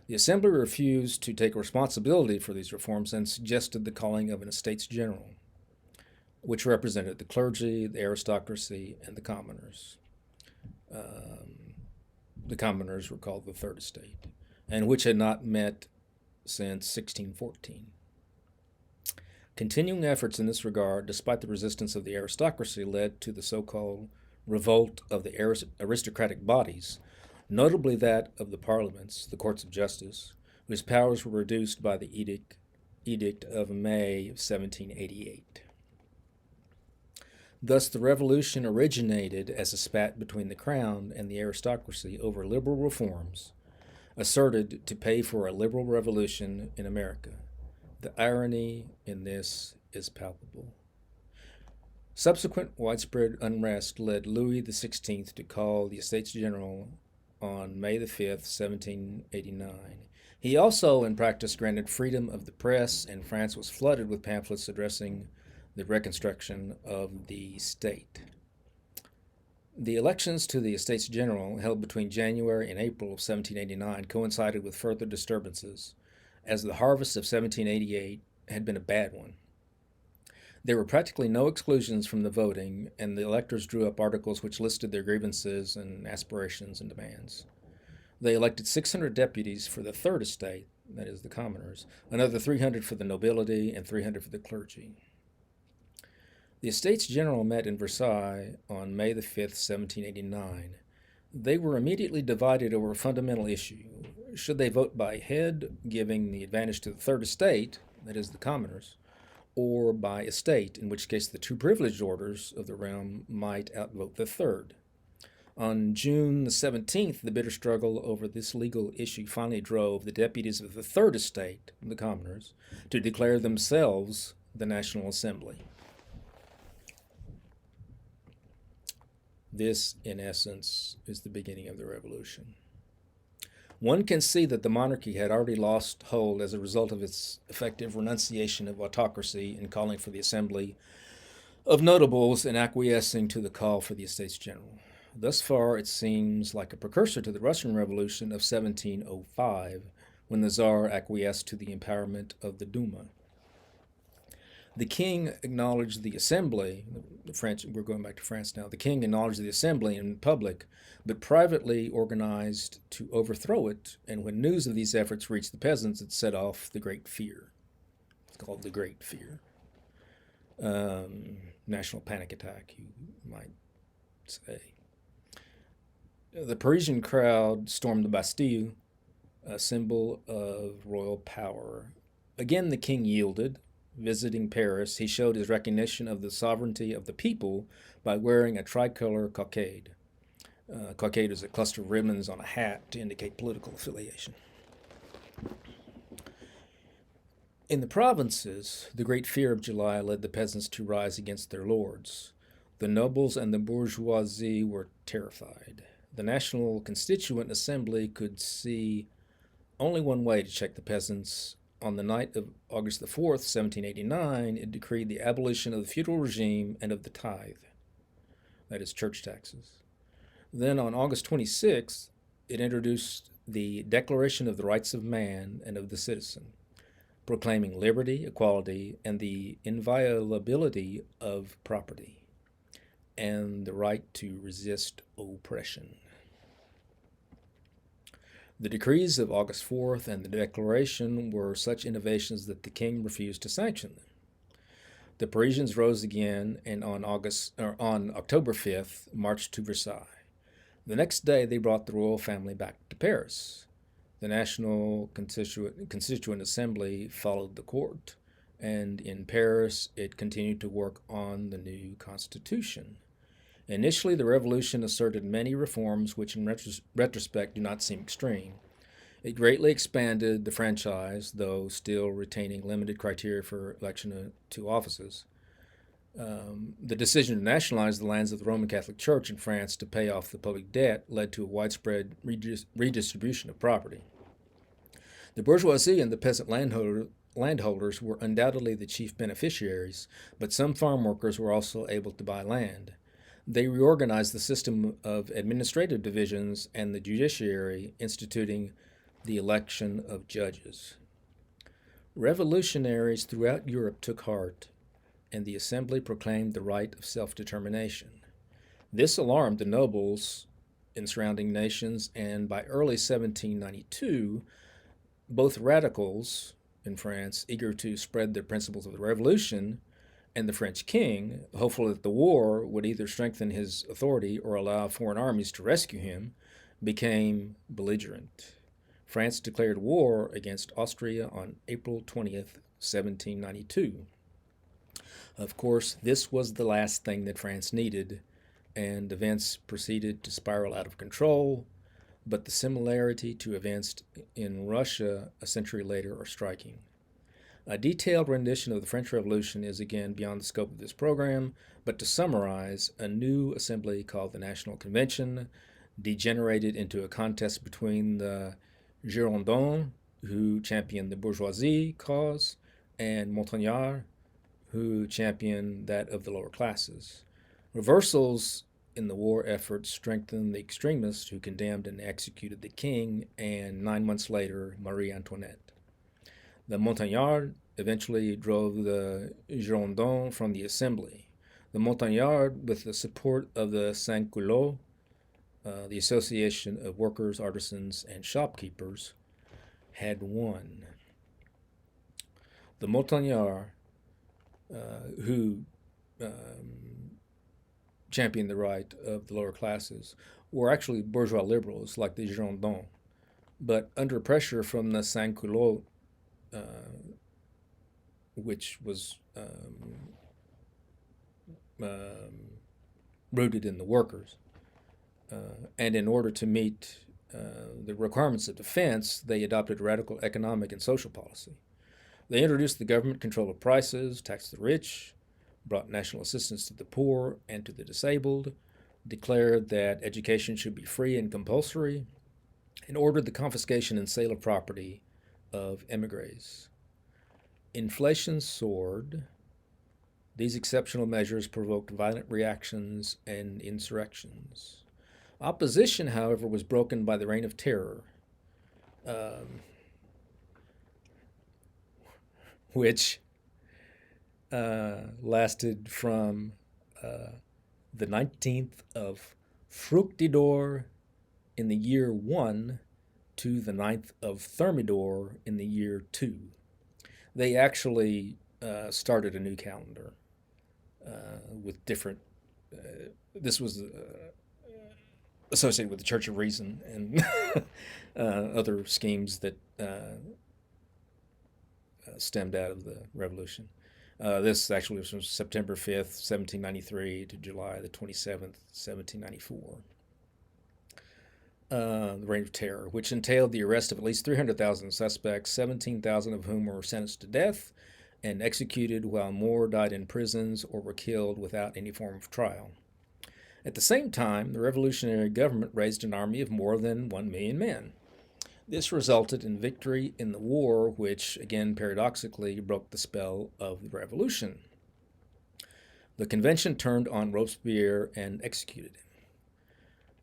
The Assembly refused to take responsibility for these reforms and suggested the calling of an Estates General, which represented the clergy, the aristocracy, and the commoners. The commoners were called the Third Estate, and which had not met since 1614. Continuing efforts in this regard, despite the resistance of the aristocracy, led to the so-called revolt of the aristocratic bodies, notably that of the parliaments, the courts of justice, whose powers were reduced by the Edict of May of 1788. Thus, the revolution originated as a spat between the crown and the aristocracy over liberal reforms asserted to pay for a liberal revolution in America. The irony in this is palpable. Subsequent widespread unrest led Louis XVI to call the Estates General on May the 5th, 1789. He also, in practice, granted freedom of the press, and France was flooded with pamphlets addressing the reconstruction of the state. The elections to the Estates General, held between January and April of 1789, coincided with further disturbances, as the harvest of 1788 had been a bad one. There were practically no exclusions from the voting, and the electors drew up articles which listed their grievances and aspirations and demands. They elected 600 deputies for the Third Estate, that is, the commoners, another 300 for the nobility, and 300 for the clergy. The Estates General met in Versailles on May the 5th, 1789. They were immediately divided over a fundamental issue. Should they vote by head, giving the advantage to the Third Estate, that is, the commoners, or by estate, in which case the two privileged orders of the realm might outvote the third? On June the 17th, the bitter struggle over this legal issue finally drove the deputies of the Third Estate, the commoners, to declare themselves the National Assembly. This, in essence, is the beginning of the revolution. One can see that the monarchy had already lost hold as a result of its effective renunciation of autocracy in calling for the assembly of notables and acquiescing to the call for the Estates General. Thus far, it seems like a precursor to the Russian Revolution of 1705, when the Tsar acquiesced to the empowerment of the Duma. The king acknowledged the assembly, the French, we're going back to France now, the king acknowledged the assembly in public, but privately organized to overthrow it, and when news of these efforts reached the peasants, it set off the Great Fear. It's called the Great Fear. National panic attack, you might say. The Parisian crowd stormed the Bastille, a symbol of royal power. Again, the king yielded. Visiting Paris, he showed his recognition of the sovereignty of the people by wearing a tricolor cockade. Cockade is a cluster of ribbons on a hat to indicate political affiliation. In the provinces, the Great Fear of July led the peasants to rise against their lords. The nobles and the bourgeoisie were terrified. The National Constituent Assembly could see only one way to check the peasants. On the night of August the 4th, 1789, it decreed the abolition of the feudal regime and of the tithe, that is, church taxes. Then on August 26th, it introduced the Declaration of the Rights of Man and of the Citizen, proclaiming liberty, equality, and the inviolability of property, and the right to resist oppression. The decrees of August 4th and the Declaration were such innovations that the king refused to sanction them. The Parisians rose again and on October 5th marched to Versailles. The next day they brought the royal family back to Paris. The National Constituent Assembly followed the court, and in Paris it continued to work on the new constitution. Initially, the revolution asserted many reforms which in retrospect do not seem extreme. It greatly expanded the franchise, though still retaining limited criteria for election to offices. The decision to nationalize the lands of the Roman Catholic Church in France to pay off the public debt led to a widespread redistribution of property. The bourgeoisie and the peasant landholders were undoubtedly the chief beneficiaries, but some farm workers were also able to buy land. They reorganized the system of administrative divisions and the judiciary, instituting the election of judges. Revolutionaries throughout Europe took heart, and the assembly proclaimed the right of self-determination. This alarmed the nobles in surrounding nations, and by early 1792, both radicals in France, eager to spread the principles of the revolution, and the French king, hopeful that the war would either strengthen his authority or allow foreign armies to rescue him, became belligerent. France declared war against Austria on April 20th, 1792. Of course, this was the last thing that France needed, and events proceeded to spiral out of control, but the similarity to events in Russia a century later are striking. A detailed rendition of the French Revolution is again beyond the scope of this program, but to summarize, a new assembly called the National Convention degenerated into a contest between the Girondins, who championed the bourgeoisie cause, and Montagnards, who championed that of the lower classes. Reversals in the war effort strengthened the extremists who condemned and executed the king and 9 months later, Marie Antoinette. The Montagnards eventually drove the Girondins from the assembly. The Montagnards, with the support of the Sans-Culottes, the Association of Workers, Artisans, and Shopkeepers, had won. The Montagnards, who championed the right of the lower classes, were actually bourgeois liberals like the Girondins, but under pressure from the Sans-Culottes, which was rooted in the workers. And in order to meet the requirements of defense, they adopted radical economic and social policy. They introduced the government control of prices, taxed the rich, brought national assistance to the poor and to the disabled, declared that education should be free and compulsory, and ordered the confiscation and sale of property of émigrés. Inflation soared. These exceptional measures provoked violent reactions and insurrections. Opposition, however, was broken by the Reign of Terror, um, which lasted from uh, the 19th of Fructidor in the year 1 to the 9th of Thermidor in the year 2. They actually started a new calendar with different. This was associated with the Church of Reason and other schemes that stemmed out of the revolution. This actually was from September 5th, 1793 to July the 27th, 1794. The Reign of Terror, which entailed the arrest of at least 300,000 suspects, 17,000 of whom were sentenced to death and executed, while more died in prisons or were killed without any form of trial. At the same time, the revolutionary government raised an army of more than 1 million men. This resulted in victory in the war, which, again paradoxically, broke the spell of the revolution. The convention turned on Robespierre and executed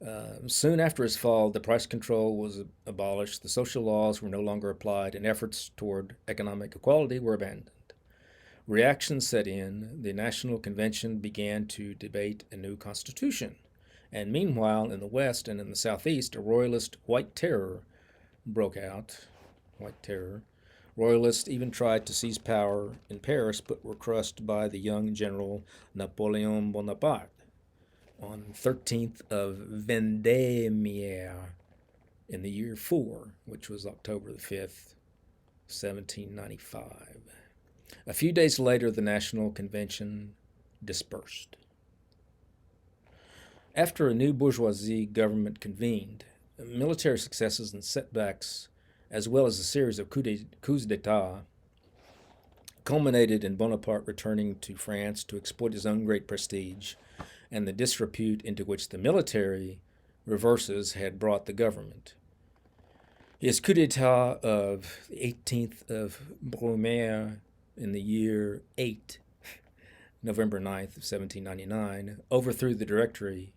him. Soon after his fall, the price control was abolished, the social laws were no longer applied, and efforts toward economic equality were abandoned. Reaction set in. The National Convention began to debate a new constitution. And meanwhile, in the West and in the Southeast, a royalist white terror broke out. White terror. Royalists even tried to seize power in Paris, but were crushed by the young general Napoleon Bonaparte on 13th of Vendémiaire in the year 4, which was October the 5th, 1795. A few days later, the National Convention dispersed. After a new bourgeoisie government convened, military successes and setbacks, as well as a series of coups d'etat, culminated in Bonaparte returning to France to exploit his own great prestige and the disrepute into which the military reverses had brought the government. His coup d'etat of the 18th of Brumaire in the year 8, November 9th of 1799, overthrew the Directory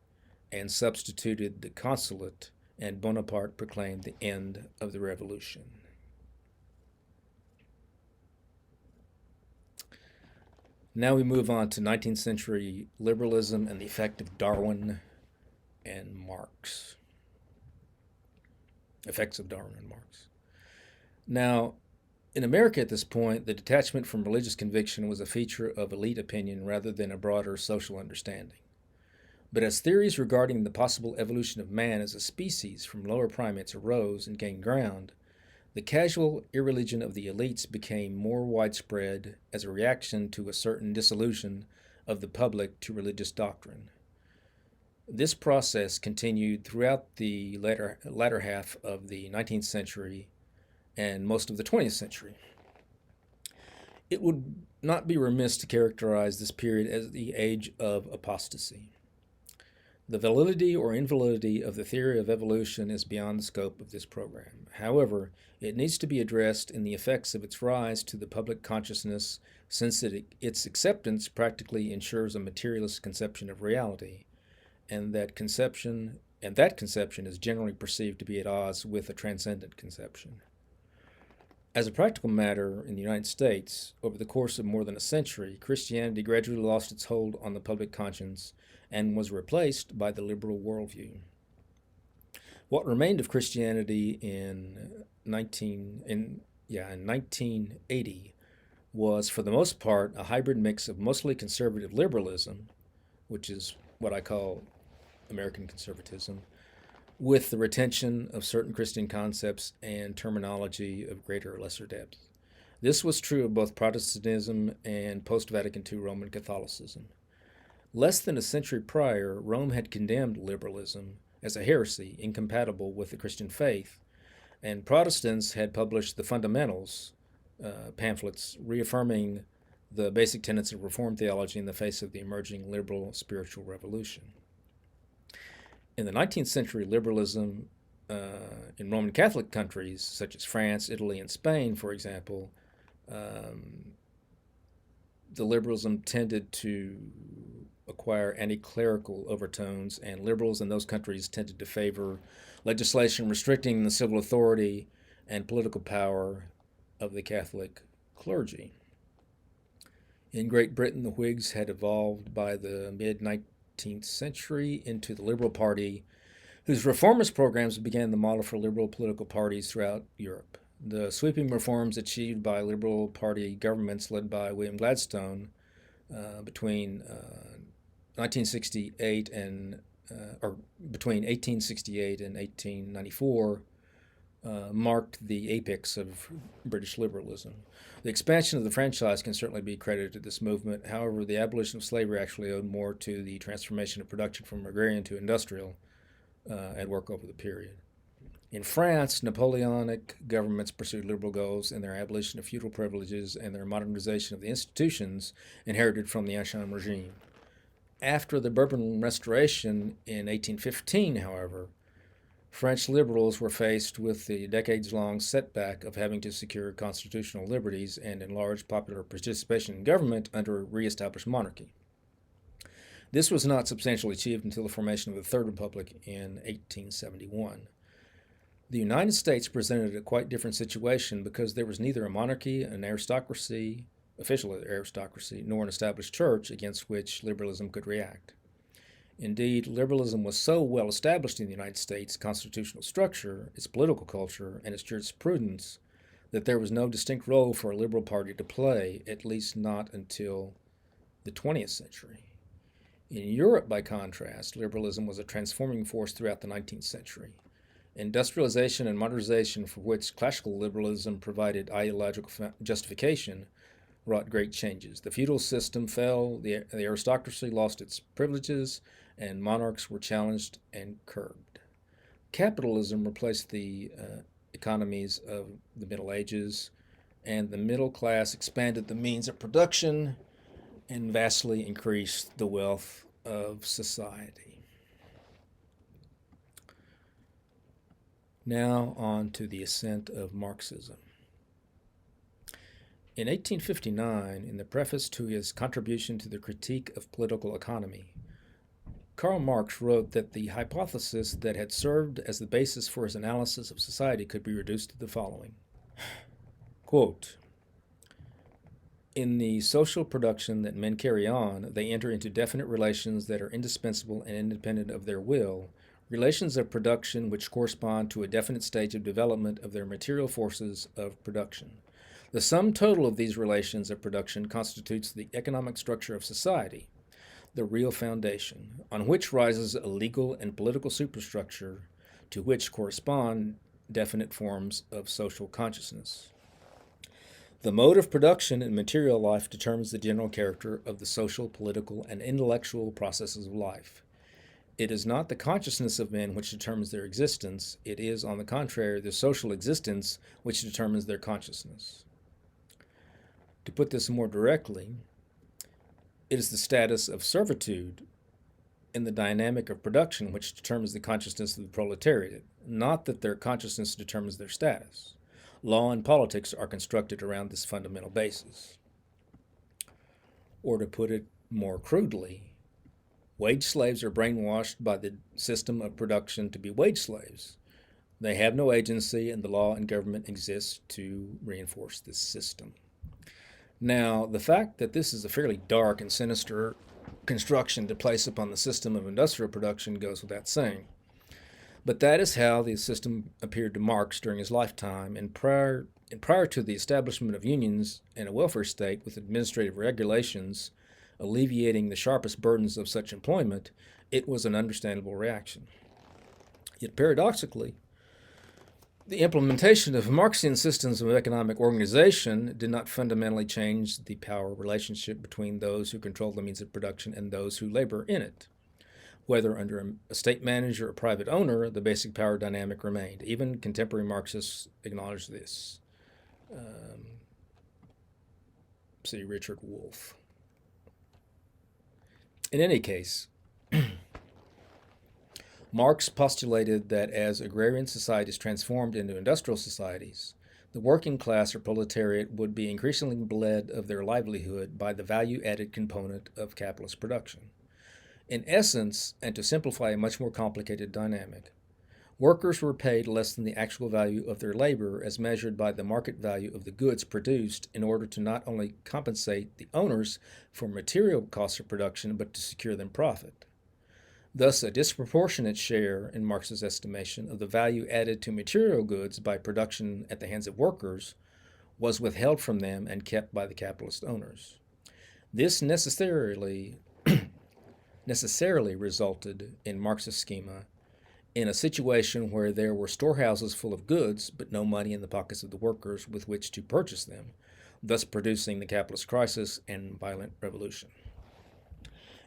and substituted the consulate, and Bonaparte proclaimed the end of the revolution. Now we move on to 19th century liberalism and the effect of Darwin and Marx. Effects of Darwin and Marx. Now, in America at this point, the detachment from religious conviction was a feature of elite opinion rather than a broader social understanding. But as theories regarding the possible evolution of man as a species from lower primates arose and gained ground, the casual irreligion of the elites became more widespread as a reaction to a certain disillusion of the public to religious doctrine. This process continued throughout the latter half of the 19th century and most of the 20th century. It would not be remiss to characterize this period as the age of apostasy. The validity or invalidity of the theory of evolution is beyond the scope of this program. However, it needs to be addressed in the effects of its rise to the public consciousness, since its acceptance practically ensures a materialist conception of reality, and that conception is generally perceived to be at odds with a transcendent conception. As a practical matter, in the United States, over the course of more than a century, Christianity gradually lost its hold on the public conscience and was replaced by the liberal worldview. What remained of Christianity in 1980 was, for the most part, a hybrid mix of mostly conservative liberalism, which is what I call American conservatism, with the retention of certain Christian concepts and terminology of greater or lesser depth. This was true of both Protestantism and post-Vatican II Roman Catholicism. Less than a century prior, Rome had condemned liberalism as a heresy incompatible with the Christian faith, and Protestants had published the Fundamentals pamphlets reaffirming the basic tenets of Reformed theology in the face of the emerging liberal spiritual revolution. In the 19th century, liberalism in Roman Catholic countries such as France, Italy, and Spain, for example, the liberalism tended to acquire anti-clerical overtones, and liberals in those countries tended to favor legislation restricting the civil authority and political power of the Catholic clergy. In Great Britain, the Whigs had evolved by the mid-19th century into the Liberal Party, whose reformist programs began the model for liberal political parties throughout Europe. The sweeping reforms achieved by Liberal Party governments led by William Gladstone between 1968 and or between 1868 and 1894 marked the apex of British liberalism. The expansion of the franchise can certainly be credited to this movement. However, the abolition of slavery actually owed more to the transformation of production from agrarian to industrial at work over the period. In France, Napoleonic governments pursued liberal goals in their abolition of feudal privileges and their modernization of the institutions inherited from the Ancien regime. After the Bourbon Restoration in 1815, however, French liberals were faced with the decades-long setback of having to secure constitutional liberties and enlarge popular participation in government under a re-established monarchy. This was not substantially achieved until the formation of the Third Republic in 1871. The United States presented a quite different situation because there was neither a monarchy, an aristocracy, official aristocracy, nor an established church against which liberalism could react. Indeed, liberalism was so well established in the United States' constitutional structure, its political culture, and its jurisprudence that there was no distinct role for a liberal party to play, at least not until the 20th century. In Europe, by contrast, liberalism was a transforming force throughout the 19th century. Industrialization and modernization, for which classical liberalism provided ideological justification, wrought great changes. The feudal system fell, the aristocracy lost its privileges, and monarchs were challenged and curbed. Capitalism replaced the economies of the Middle Ages, and the middle class expanded the means of production and vastly increased the wealth of society. Now on to the ascent of Marxism. In 1859, in the preface to his Contribution to the Critique of Political Economy, Karl Marx wrote that the hypothesis that had served as the basis for his analysis of society could be reduced to the following. Quote, in the social production that men carry on, they enter into definite relations that are indispensable and independent of their will, relations of production which correspond to a definite stage of development of their material forces of production. The sum total of these relations of production constitutes the economic structure of society, the real foundation, on which rises a legal and political superstructure to which correspond definite forms of social consciousness. The mode of production in material life determines the general character of the social, political, and intellectual processes of life. It is not the consciousness of men which determines their existence. It is, on the contrary, their social existence which determines their consciousness. To put this more directly, it is the status of servitude in the dynamic of production which determines the consciousness of the proletariat, not that their consciousness determines their status. Law and politics are constructed around this fundamental basis. Or to put it more crudely, wage slaves are brainwashed by the system of production to be wage slaves. They have no agency, and the law and government exist to reinforce this system. Now, the fact that this is a fairly dark and sinister construction to place upon the system of industrial production goes without saying. But that is how the system appeared to Marx during his lifetime, and prior to the establishment of unions and a welfare state with administrative regulations alleviating the sharpest burdens of such employment, it was an understandable reaction. Yet paradoxically, the implementation of Marxian systems of economic organization did not fundamentally change the power relationship between those who control the means of production and those who labor in it. Whether under a state manager or private owner, the basic power dynamic remained. Even contemporary Marxists acknowledge this. See Richard Wolff. In any case, Marx postulated that as agrarian societies transformed into industrial societies, the working class or proletariat would be increasingly bled of their livelihood by the value-added component of capitalist production. In essence, and to simplify a much more complicated dynamic, workers were paid less than the actual value of their labor as measured by the market value of the goods produced in order to not only compensate the owners for material costs of production but to secure them profit. Thus, a disproportionate share, in Marx's estimation, of the value added to material goods by production at the hands of workers was withheld from them and kept by the capitalist owners. This necessarily resulted in Marxist schema in a situation where there were storehouses full of goods but no money in the pockets of the workers with which to purchase them, thus producing the capitalist crisis and violent revolution.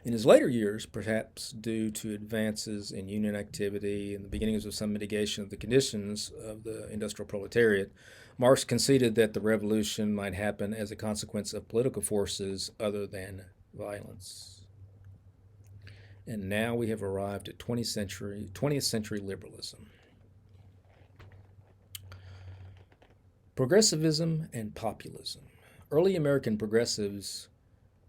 In his later years, perhaps due to advances in union activity and the beginnings of some mitigation of the conditions of the industrial proletariat, Marx conceded that the revolution might happen as a consequence of political forces other than violence. And now we have arrived at 20th century liberalism. Progressivism and populism. Early American progressives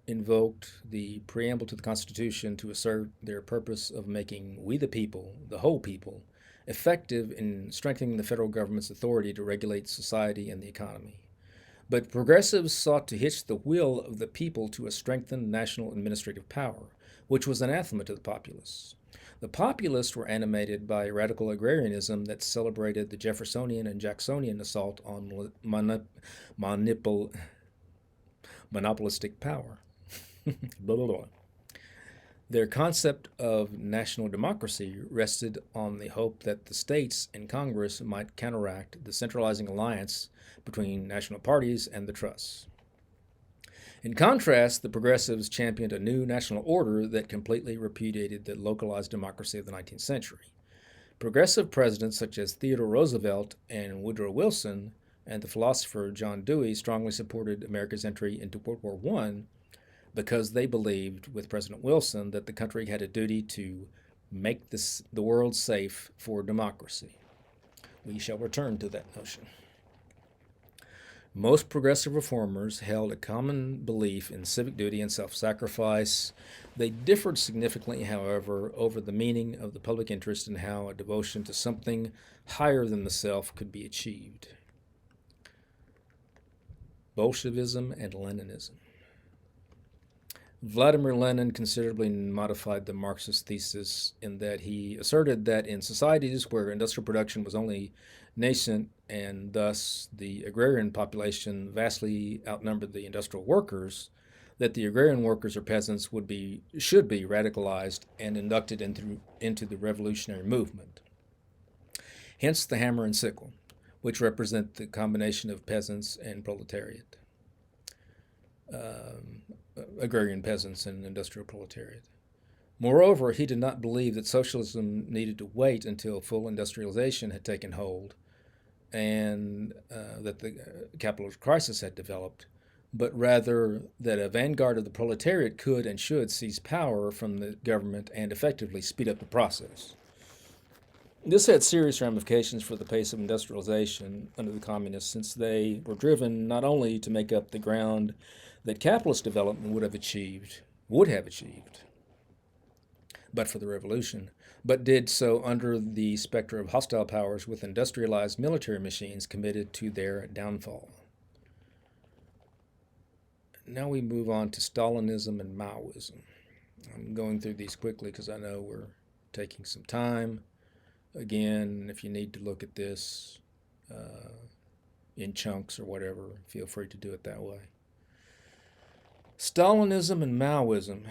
invoked the preamble to the Constitution to assert their purpose of making we the people, the whole people, effective in strengthening the federal government's authority to regulate society and the economy. But progressives sought to hitch the will of the people to a strengthened national administrative power, which was anathema to the populists. The populists were animated by radical agrarianism that celebrated the Jeffersonian and Jacksonian assault on monopolistic power. Blah, blah, blah. Their concept of national democracy rested on the hope that the states and Congress might counteract the centralizing alliance between national parties and the trusts. In contrast, the progressives championed a new national order that completely repudiated the localized democracy of the 19th century. Progressive presidents such as Theodore Roosevelt and Woodrow Wilson and the philosopher John Dewey strongly supported America's entry into World War I because they believed, with President Wilson, that the country had a duty to make the world safe for democracy. We shall return to that notion. Most progressive reformers held a common belief in civic duty and self-sacrifice. They differed significantly, however, over the meaning of the public interest and how a devotion to something higher than the self could be achieved. Bolshevism and Leninism. Vladimir Lenin considerably modified the Marxist thesis in that he asserted that in societies where industrial production was only nascent and thus the agrarian population vastly outnumbered the industrial workers, that the agrarian workers or peasants should be radicalized and inducted into the revolutionary movement. Hence the hammer and sickle, which represent the combination of peasants and proletariat. Agrarian peasants and industrial proletariat. Moreover, he did not believe that socialism needed to wait until full industrialization had taken hold and that the capitalist crisis had developed, but rather that a vanguard of the proletariat could and should seize power from the government and effectively speed up the process. This had serious ramifications for the pace of industrialization under the communists, since they were driven not only to make up the ground that capitalist development would have achieved, but for the revolution, but did so under the specter of hostile powers with industrialized military machines committed to their downfall. Now we move on to Stalinism and Maoism. I'm going through these quickly because I know we're taking some time. Again, if you need to look at this in chunks or whatever, feel free to do it that way. Stalinism and Maoism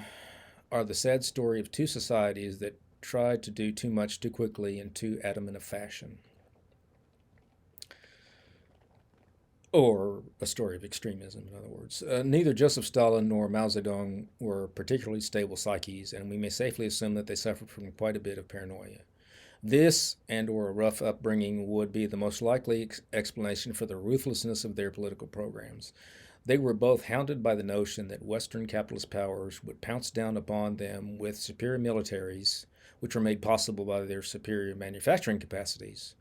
are the sad story of two societies that tried to do too much too quickly in too adamant a fashion. Or a story of extremism, in other words. Neither Joseph Stalin nor Mao Zedong were particularly stable psyches, and we may safely assume that they suffered from quite a bit of paranoia. This and or a rough upbringing would be the most likely explanation for the ruthlessness of their political programs. They were both hounded by the notion that Western capitalist powers would pounce down upon them with superior militaries, which were made possible by their superior manufacturing capacities,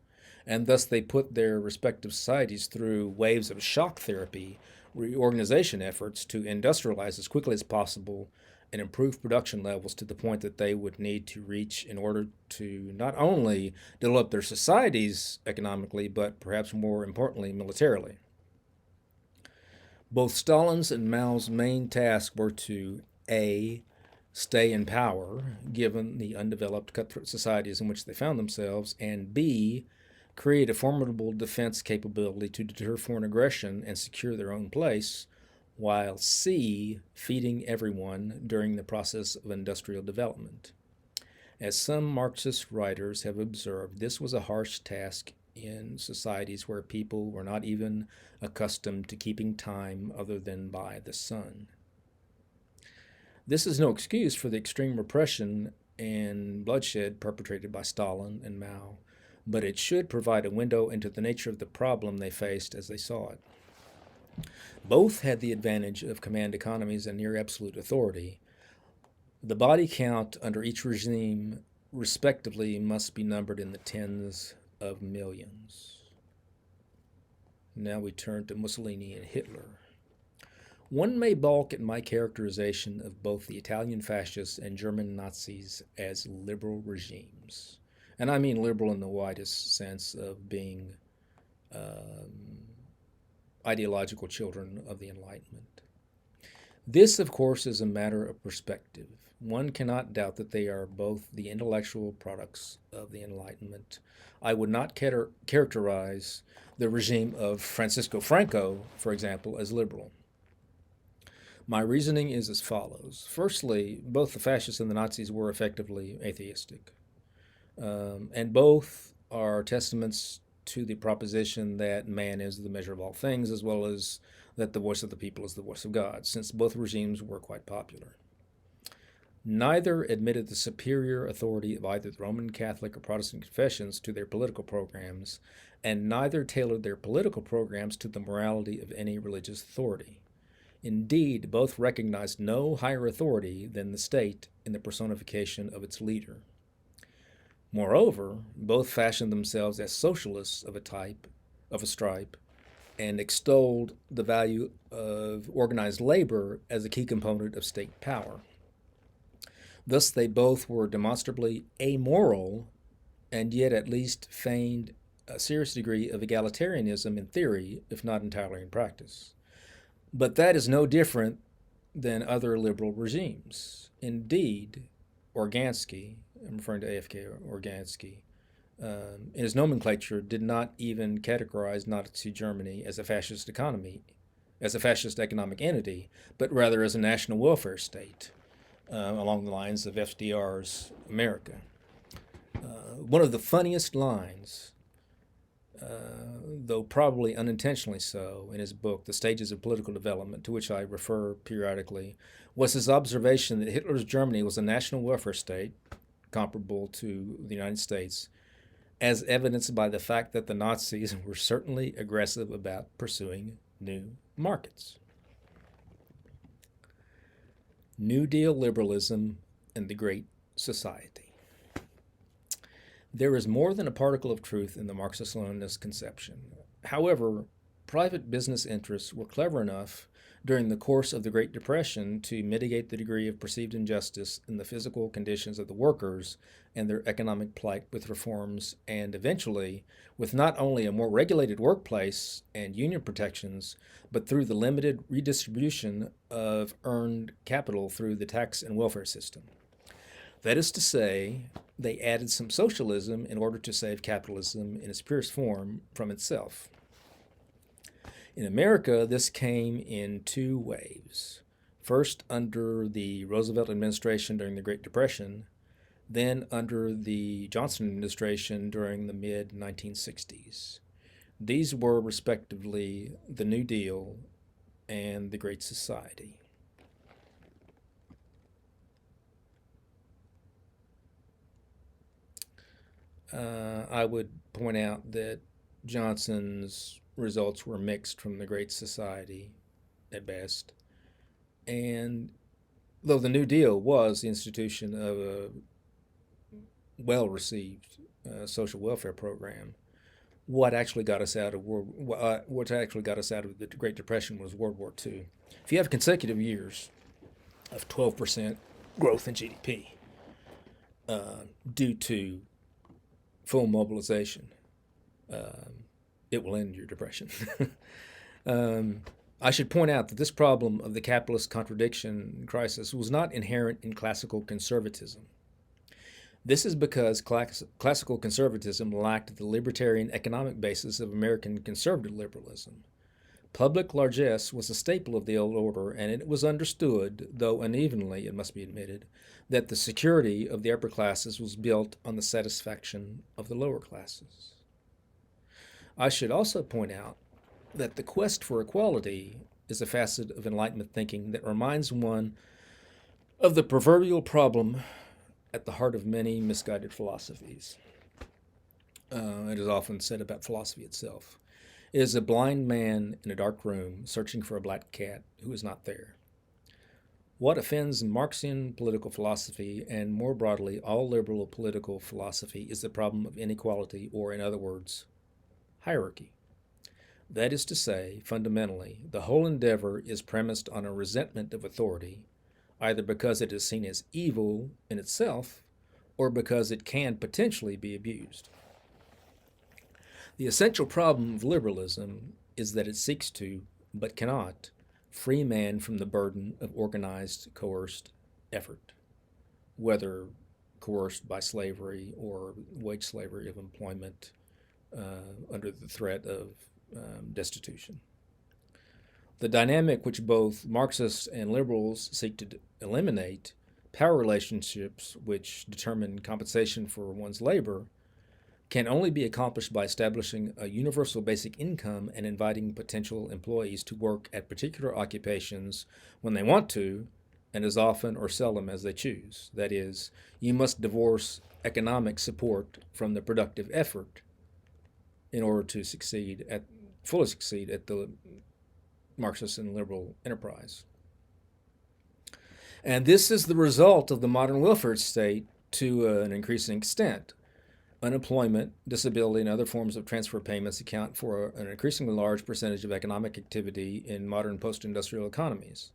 and thus they put their respective societies through waves of shock therapy, reorganization efforts to industrialize as quickly as possible and improve production levels to the point that they would need to reach in order to not only develop their societies economically, but perhaps more importantly, militarily. Both Stalin's and Mao's main tasks were to A. Stay in power, given the undeveloped cutthroat societies in which they found themselves, and B. Create a formidable defense capability to deter foreign aggression and secure their own place, while C. Feeding everyone during the process of industrial development. As some Marxist writers have observed, this was a harsh task in societies where people were not even accustomed to keeping time other than by the sun. This is no excuse for the extreme repression and bloodshed perpetrated by Stalin and Mao, but it should provide a window into the nature of the problem they faced as they saw it. Both had the advantage of command economies and near absolute authority. The body count under each regime, respectively, must be numbered in the tens of millions. Now we turn to Mussolini and Hitler. One may balk at my characterization of both the Italian fascists and German Nazis as liberal regimes. And I mean liberal in the widest sense of being ideological children of the Enlightenment. This, of course, is a matter of perspective. One cannot doubt that they are both the intellectual products of the Enlightenment. I would not characterize the regime of Francisco Franco, for example, as liberal. My reasoning is as follows. Firstly, both the fascists and the Nazis were effectively atheistic. And both are testaments to the proposition that man is the measure of all things, as well as that the voice of the people is the voice of God, since both regimes were quite popular. Neither admitted the superior authority of either the Roman Catholic or Protestant confessions to their political programs, and neither tailored their political programs to the morality of any religious authority. Indeed, both recognized no higher authority than the state in the personification of its leader. Moreover, both fashioned themselves as socialists of a stripe, and extolled the value of organized labor as a key component of state power. Thus, they both were demonstrably amoral, and yet at least feigned a serious degree of egalitarianism in theory, if not entirely in practice. But that is no different than other liberal regimes. Indeed, Organsky, I'm referring to AFK Organsky, in his nomenclature did not even categorize Nazi Germany as a fascist economic entity, but rather as a national welfare state, along the lines of FDR's America. One of the funniest lines, though probably unintentionally so, in his book, The Stages of Political Development, to which I refer periodically, was his observation that Hitler's Germany was a national welfare state, comparable to the United States, as evidenced by the fact that the Nazis were certainly aggressive about pursuing new markets. New Deal liberalism and the Great Society. There is more than a particle of truth in the Marxist-Leninist conception. However, private business interests were clever enough during the course of the Great Depression to mitigate the degree of perceived injustice in the physical conditions of the workers and their economic plight with reforms, and eventually with not only a more regulated workplace and union protections, but through the limited redistribution of earned capital through the tax and welfare system. That is to say, they added some socialism in order to save capitalism in its purest form from itself. In America, this came in two waves. First, under the Roosevelt administration during the Great Depression, then under the Johnson administration during the mid-1960s. These were, respectively, the New Deal and the Great Society. I would point out that Johnson's results were mixed from the Great Society at best. And though the New Deal was the institution of a well-received social welfare program, what actually got us out of the Great Depression was World War II. If you have consecutive years of 12% growth in GDP due to full mobilization. It will end your depression. I should point out that this problem of the capitalist contradiction crisis was not inherent in classical conservatism. This is because classical conservatism lacked the libertarian economic basis of American conservative liberalism. Public largesse was a staple of the old order, and it was understood, though unevenly, it must be admitted, that the security of the upper classes was built on the satisfaction of the lower classes. I should also point out that the quest for equality is a facet of Enlightenment thinking that reminds one of the proverbial problem at the heart of many misguided philosophies. It is often said about philosophy itself. It is a blind man in a dark room searching for a black cat who is not there. What offends Marxian political philosophy, and more broadly all liberal political philosophy, is the problem of inequality, or in other words, hierarchy. That is to say, fundamentally, the whole endeavor is premised on a resentment of authority, either because it is seen as evil in itself, or because it can potentially be abused. The essential problem of liberalism is that it seeks to, but cannot, free man from the burden of organized, coerced effort, whether coerced by slavery or wage slavery of employment under the threat of destitution. The dynamic which both Marxists and liberals seek to eliminate, power relationships which determine compensation for one's labor, can only be accomplished by establishing a universal basic income and inviting potential employees to work at particular occupations when they want to, and as often or seldom as they choose. That is, you must divorce economic support from the productive effort in order to fully succeed at the Marxist and liberal enterprise. And this is the result of the modern welfare state to an increasing extent. Unemployment, disability, and other forms of transfer payments account for an increasingly large percentage of economic activity in modern post-industrial economies.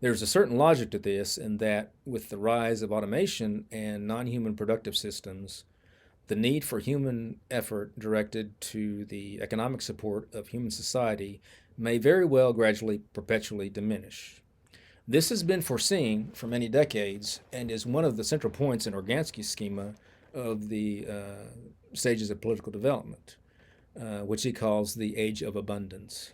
There's a certain logic to this in that with the rise of automation and non-human productive systems, the need for human effort directed to the economic support of human society may very well gradually perpetually diminish. This has been foreseen for many decades and is one of the central points in Organsky's schema of the stages of political development, which he calls the Age of Abundance.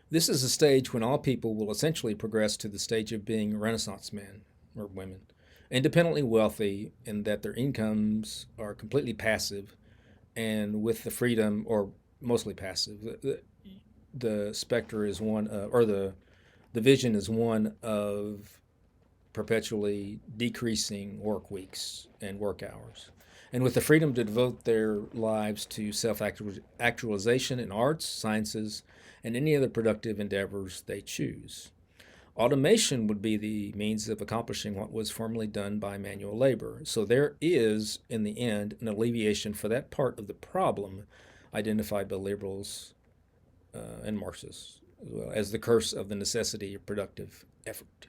This is a stage when all people will essentially progress to the stage of being Renaissance men or women, independently wealthy in that their incomes are completely passive and with the freedom, or mostly passive. The specter is one, or the vision is one of perpetually decreasing work weeks and work hours, and with the freedom to devote their lives to self-actualization in arts, sciences, and any other productive endeavors they choose. Automation would be the means of accomplishing what was formerly done by manual labor. So there is, in the end, an alleviation for that part of the problem identified by liberals and Marxists, as the curse of the necessity of productive effort.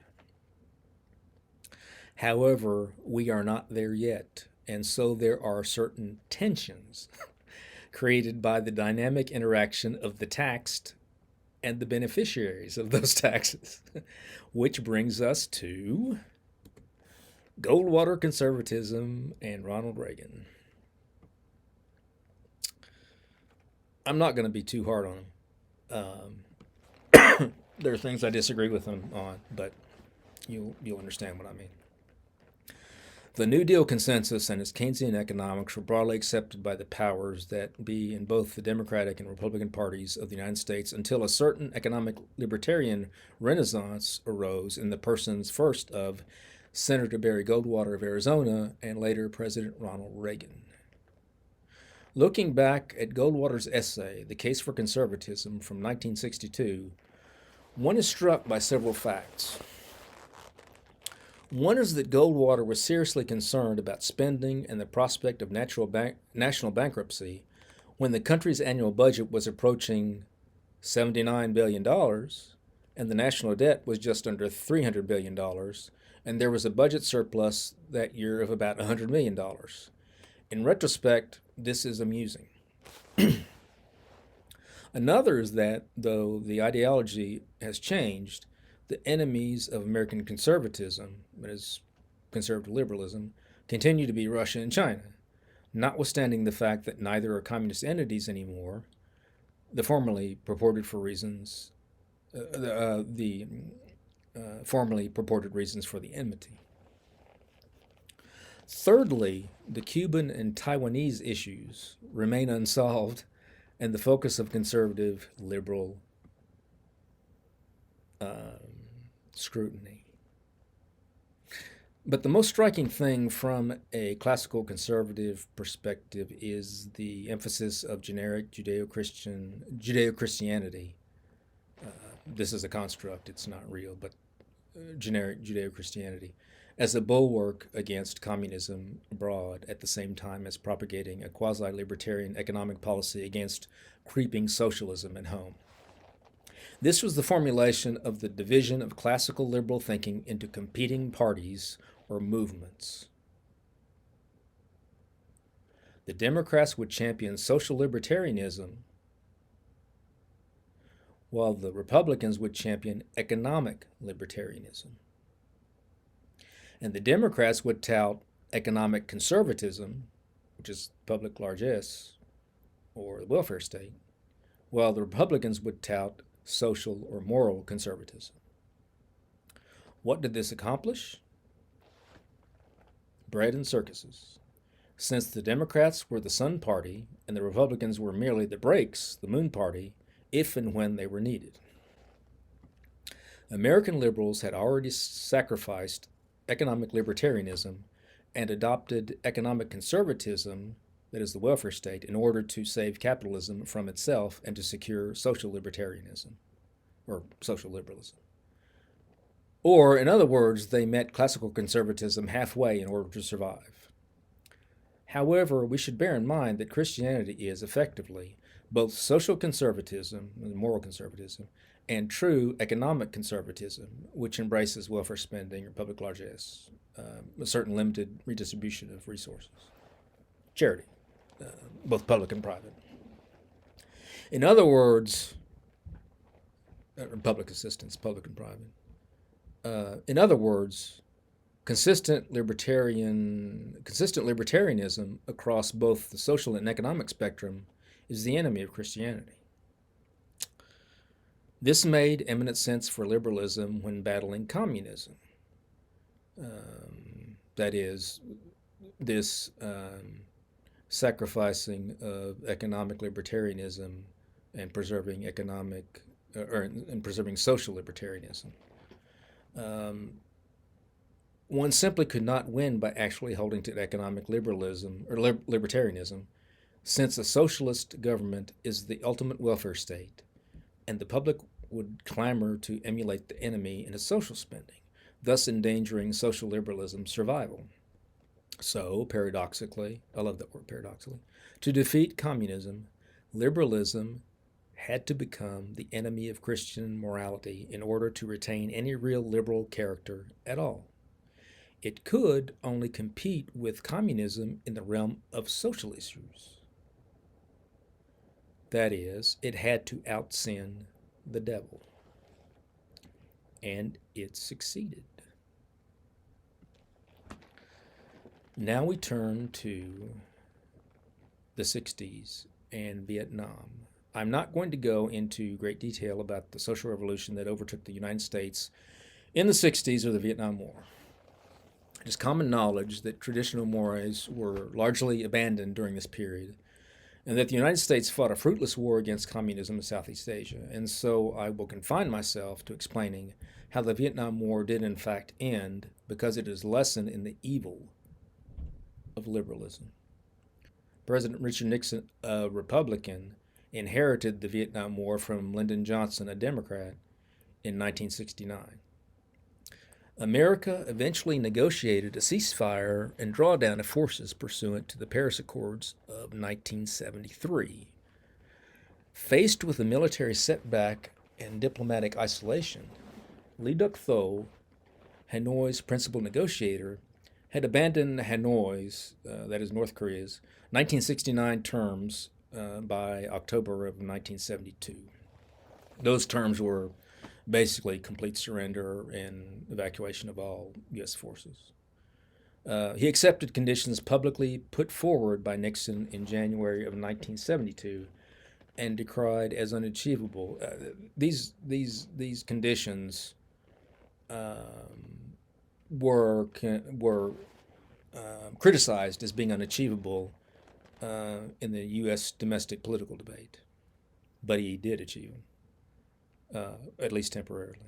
However, we are not there yet, and so there are certain tensions created by the dynamic interaction of the taxed and the beneficiaries of those taxes, which brings us to Goldwater conservatism and Ronald Reagan. I'm not going to be too hard on him. There are things I disagree with him on, but you'll understand what I mean. The New Deal consensus and its Keynesian economics were broadly accepted by the powers that be in both the Democratic and Republican parties of the United States until a certain economic libertarian renaissance arose in the persons first of Senator Barry Goldwater of Arizona and later President Ronald Reagan. Looking back at Goldwater's essay, The Case for Conservatism, from 1962, one is struck by several facts. One is that Goldwater was seriously concerned about spending and the prospect of national bankruptcy when the country's annual budget was approaching $79 billion and the national debt was just under $300 billion, and there was a budget surplus that year of about $100 million. In retrospect, this is amusing. Another is that, though the ideology has changed, the enemies of American conservatism, that is, conservative liberalism, continue to be Russia and China, notwithstanding the fact that neither are communist entities anymore, the formerly purported reasons for the enmity. Thirdly, the Cuban and Taiwanese issues remain unsolved and the focus of conservative liberal scrutiny. But the most striking thing from a classical conservative perspective is the emphasis of generic Judeo-Christianity. This is a construct, it's not real, but generic Judeo-Christianity as a bulwark against communism abroad at the same time as propagating a quasi-libertarian economic policy against creeping socialism at home. This was the formulation of the division of classical liberal thinking into competing parties or movements. The Democrats would champion social libertarianism, while the Republicans would champion economic libertarianism. And the Democrats would tout economic conservatism, which is public largesse, or the welfare state, while the Republicans would tout social or moral conservatism. What did this accomplish? Bread and circuses. Since the Democrats were the sun party and the Republicans were merely the brakes, the moon party, if and when they were needed. American liberals had already sacrificed economic libertarianism and adopted economic conservatism, that is the welfare state, in order to save capitalism from itself and to secure social libertarianism, or social liberalism. Or, in other words, they met classical conservatism halfway in order to survive. However, we should bear in mind that Christianity is effectively both social conservatism, moral conservatism, and true economic conservatism, which embraces welfare spending or public largesse, a certain limited redistribution of resources, charity, both public and private. In other words, public assistance, public and private. In other words, consistent libertarianism across both the social and economic spectrum is the enemy of Christianity. This made eminent sense for liberalism when battling communism. That is, this sacrificing of economic libertarianism and preserving preserving social libertarianism. One simply could not win by actually holding to economic liberalism or libertarianism, since a socialist government is the ultimate welfare state, and the public would clamor to emulate the enemy in its social spending, thus endangering social liberalism's survival. So, paradoxically, I love that word, paradoxically, to defeat communism, liberalism had to become the enemy of Christian morality in order to retain any real liberal character at all. It could only compete with communism in the realm of social issues. That is, it had to out-sin the devil. And it succeeded. Now we turn to the 60s and Vietnam. I'm not going to go into great detail about the social revolution that overtook the United States in the 60s or the Vietnam War. It is common knowledge that traditional mores were largely abandoned during this period, and that the United States fought a fruitless war against communism in Southeast Asia. And so I will confine myself to explaining how the Vietnam War did in fact end, because it is a lesson in the evil of liberalism. President Richard Nixon, a Republican, inherited the Vietnam War from Lyndon Johnson, a Democrat, in 1969. America eventually negotiated a ceasefire and drawdown of forces pursuant to the Paris Accords of 1973. Faced with a military setback and diplomatic isolation, Lee Duc-tho, Hanoi's principal negotiator, had abandoned Hanoi's, that is North Korea's, 1969 terms by October of 1972. Those terms were basically complete surrender and evacuation of all U.S. forces. He accepted conditions publicly put forward by Nixon in January of 1972 and decried as unachievable. These conditions were criticized as being unachievable in the U.S. domestic political debate, but he did achieve them, at least temporarily.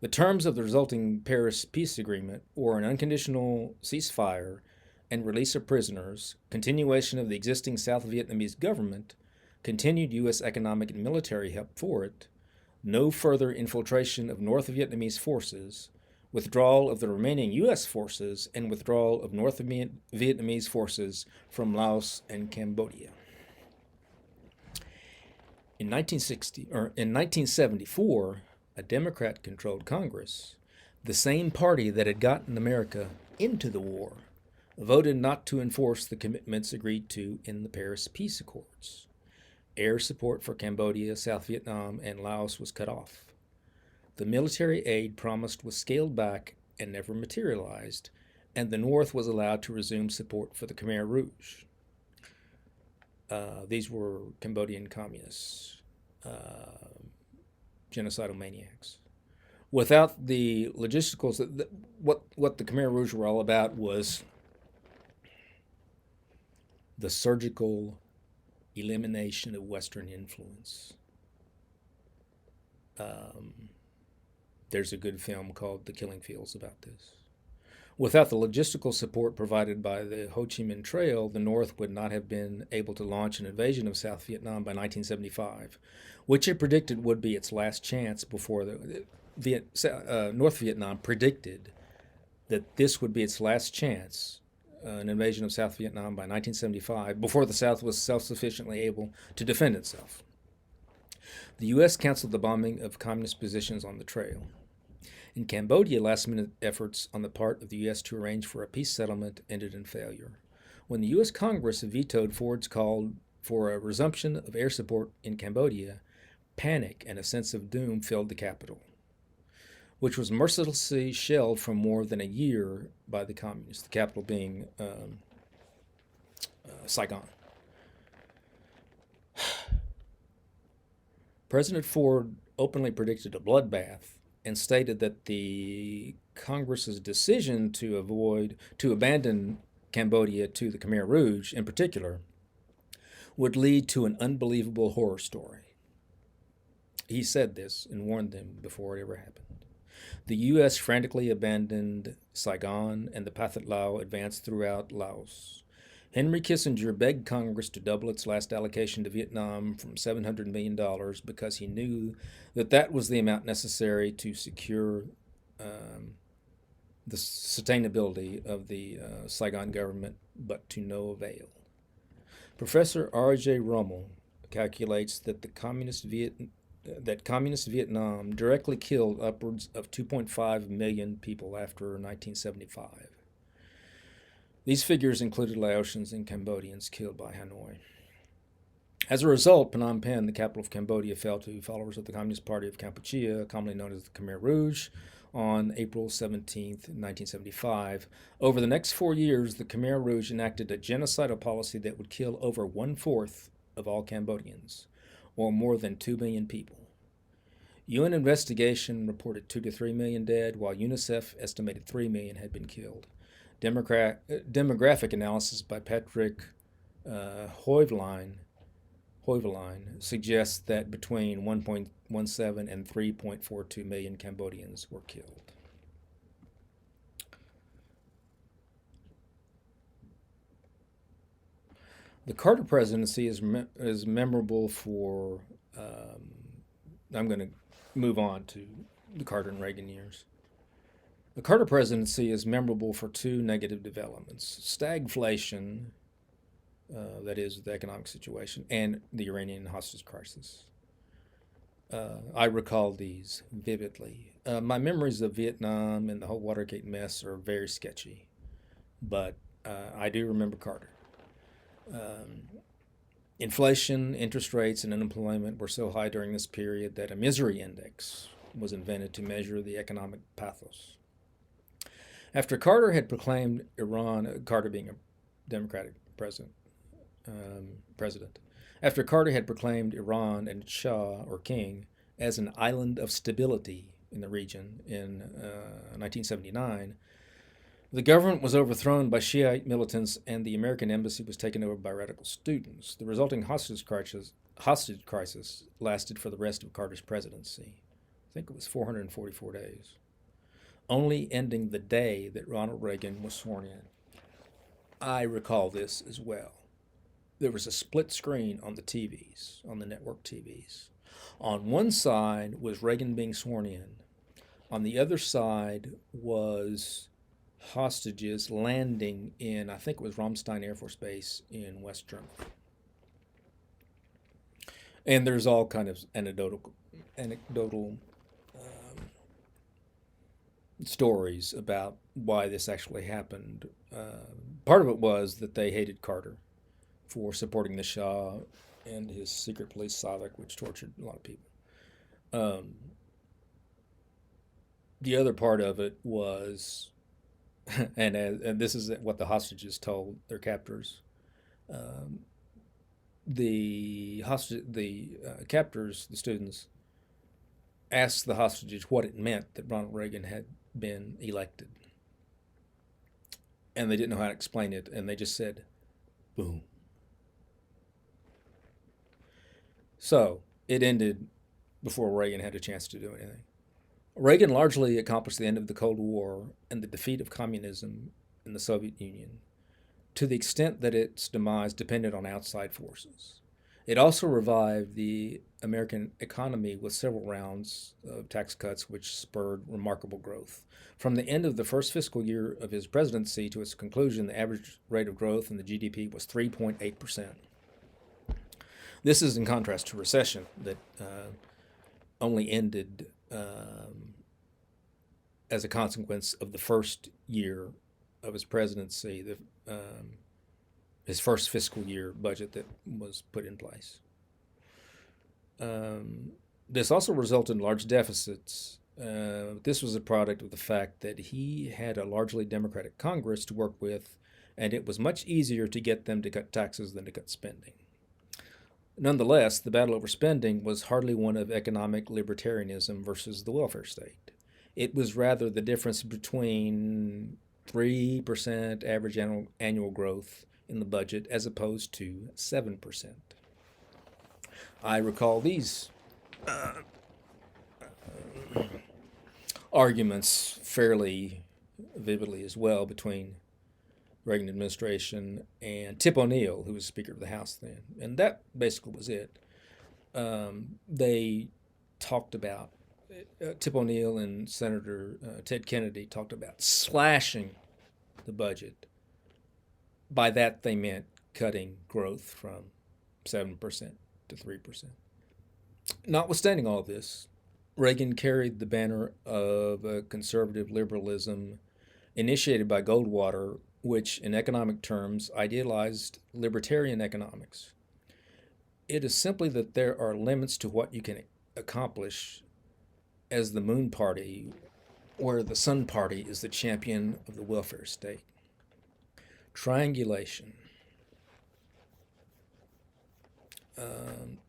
The terms of the resulting Paris peace agreement were an unconditional ceasefire and release of prisoners, continuation of the existing South Vietnamese government, continued U.S. economic and military help for it, no further infiltration of North Vietnamese forces, withdrawal of the remaining U.S. forces, and withdrawal of North Vietnamese forces from Laos and Cambodia. In 1974, a Democrat-controlled Congress, the same party that had gotten America into the war, voted not to enforce the commitments agreed to in the Paris Peace Accords. Air support for Cambodia, South Vietnam, and Laos was cut off. The military aid promised was scaled back and never materialized, and the North was allowed to resume support for the Khmer Rouge. These were Cambodian communists, genocidal maniacs. Without the logisticals, what the Khmer Rouge were all about was the surgical elimination of Western influence. There's a good film called The Killing Fields about this. Without the logistical support provided by the Ho Chi Minh Trail, the North would not have been able to launch an invasion of South Vietnam by 1975, which it predicted would be its last chance before North Vietnam predicted that this would be its last chance, an invasion of South Vietnam by 1975, before the South was self-sufficiently able to defend itself. The U.S. canceled the bombing of communist positions on the trail. In Cambodia, last-minute efforts on the part of the U.S. to arrange for a peace settlement ended in failure. When the U.S. Congress vetoed Ford's call for a resumption of air support in Cambodia, panic and a sense of doom filled the capital, which was mercilessly shelled for more than a year by the communists, the capital being Saigon. President Ford openly predicted a bloodbath and stated that the Congress's decision to abandon Cambodia to the Khmer Rouge in particular would lead to an unbelievable horror story. He said this and warned them before it ever happened. The U.S. frantically abandoned Saigon, and the Pathet Lao advanced throughout Laos. Henry Kissinger begged Congress to double its last allocation to Vietnam from $700 million because he knew that that was the amount necessary to secure the sustainability of the Saigon government, but to no avail. Professor R.J. Rummel calculates that communist Vietnam directly killed upwards of 2.5 million people after 1975. These figures included Laotians and Cambodians killed by Hanoi. As a result, Phnom Penh, the capital of Cambodia, fell to followers of the Communist Party of Kampuchea, commonly known as the Khmer Rouge, on April 17, 1975. Over the next 4 years, the Khmer Rouge enacted a genocidal policy that would kill over 1/4 of all Cambodians, or more than 2 million people. UN investigation reported 2 to 3 million dead, while UNICEF estimated 3 million had been killed. Demographic analysis by Patrick Hoeveline suggests that between 1.17 and 3.42 million Cambodians were killed. The Carter presidency is memorable for, I'm going to move on to the Carter and Reagan years. The Carter presidency is memorable for two negative developments: stagflation, that is the economic situation, and the Iranian hostage crisis. I recall these vividly. My memories of Vietnam and the whole Watergate mess are very sketchy, but I do remember Carter. Inflation, interest rates, and unemployment were so high during this period that a misery index was invented to measure the economic pathos. After Carter had proclaimed Iran, Carter being a Democratic president, after Carter had proclaimed Iran and its Shah or king as an island of stability in the region in 1979, the government was overthrown by Shiite militants and the American embassy was taken over by radical students. The resulting hostage crisis lasted for the rest of Carter's presidency. I think it was 444 days, only ending the day that Ronald Reagan was sworn in. I recall this as well. There was a split screen on the TVs, on the network TVs. On one side was Reagan being sworn in. On the other side was hostages landing in, I think it was Ramstein Air Force Base in West Germany. And there's all kind of anecdotal stories about why this actually happened. Part of it was that they hated Carter for supporting the Shah and his secret police Savak, which tortured a lot of people. The other part of it was, and this is what the hostages told their captors. The captors, the students, asked the hostages what it meant that Ronald Reagan had been elected, and they didn't know how to explain it, and they just said, "Boom." So it ended before Reagan had a chance to do anything. Reagan largely accomplished the end of the Cold War and the defeat of communism in the Soviet Union, to the extent that its demise depended on outside forces. It also revived the American economy with several rounds of tax cuts, which spurred remarkable growth. From the end of the first fiscal year of his presidency to its conclusion, the average rate of growth in the GDP was 3.8%. This is in contrast to recession that only ended as a consequence of the first year of his presidency, his first fiscal year budget that was put in place. This also resulted in large deficits. This was a product of the fact that he had a largely Democratic Congress to work with, and it was much easier to get them to cut taxes than to cut spending. Nonetheless, the battle over spending was hardly one of economic libertarianism versus the welfare state. It was rather the difference between 3% average annual growth in the budget as opposed to 7%. I recall these arguments fairly vividly as well between Reagan administration and Tip O'Neill, who was Speaker of the House then. And that basically was it. They talked about, Tip O'Neill and Senator Ted Kennedy talked about slashing the budget. By that, they meant cutting growth from 7% to 3%. Notwithstanding all of this, Reagan carried the banner of a conservative liberalism initiated by Goldwater, which in economic terms idealized libertarian economics. It is simply that there are limits to what you can accomplish as the Moon Party, where the Sun Party is the champion of the welfare state. Triangulation.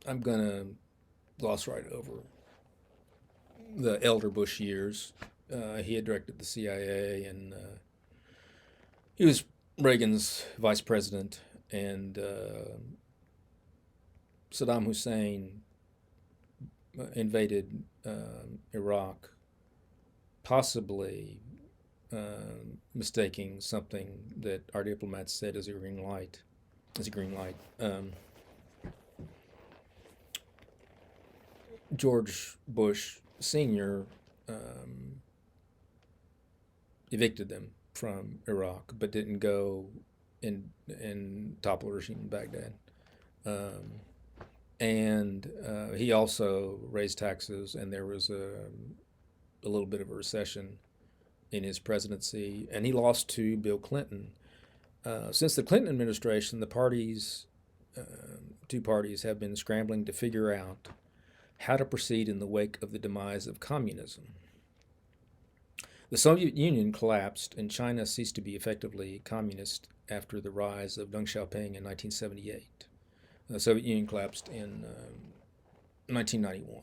I'm going to gloss right over the elder Bush years. He had directed the CIA, and he was Reagan's vice president, and Saddam Hussein invaded Iraq, possibly mistaking something that our diplomats said as a green light. George Bush Sr. Evicted them from Iraq, but didn't go and topple a regime in Baghdad. And And he also raised taxes, and there was a little bit of a recession in his presidency, and he lost to Bill Clinton. Since the Clinton administration, the two parties have been scrambling to figure out how to proceed in the wake of the demise of communism. The Soviet Union collapsed, and China ceased to be effectively communist after the rise of Deng Xiaoping in 1978. The Soviet Union collapsed in 1991,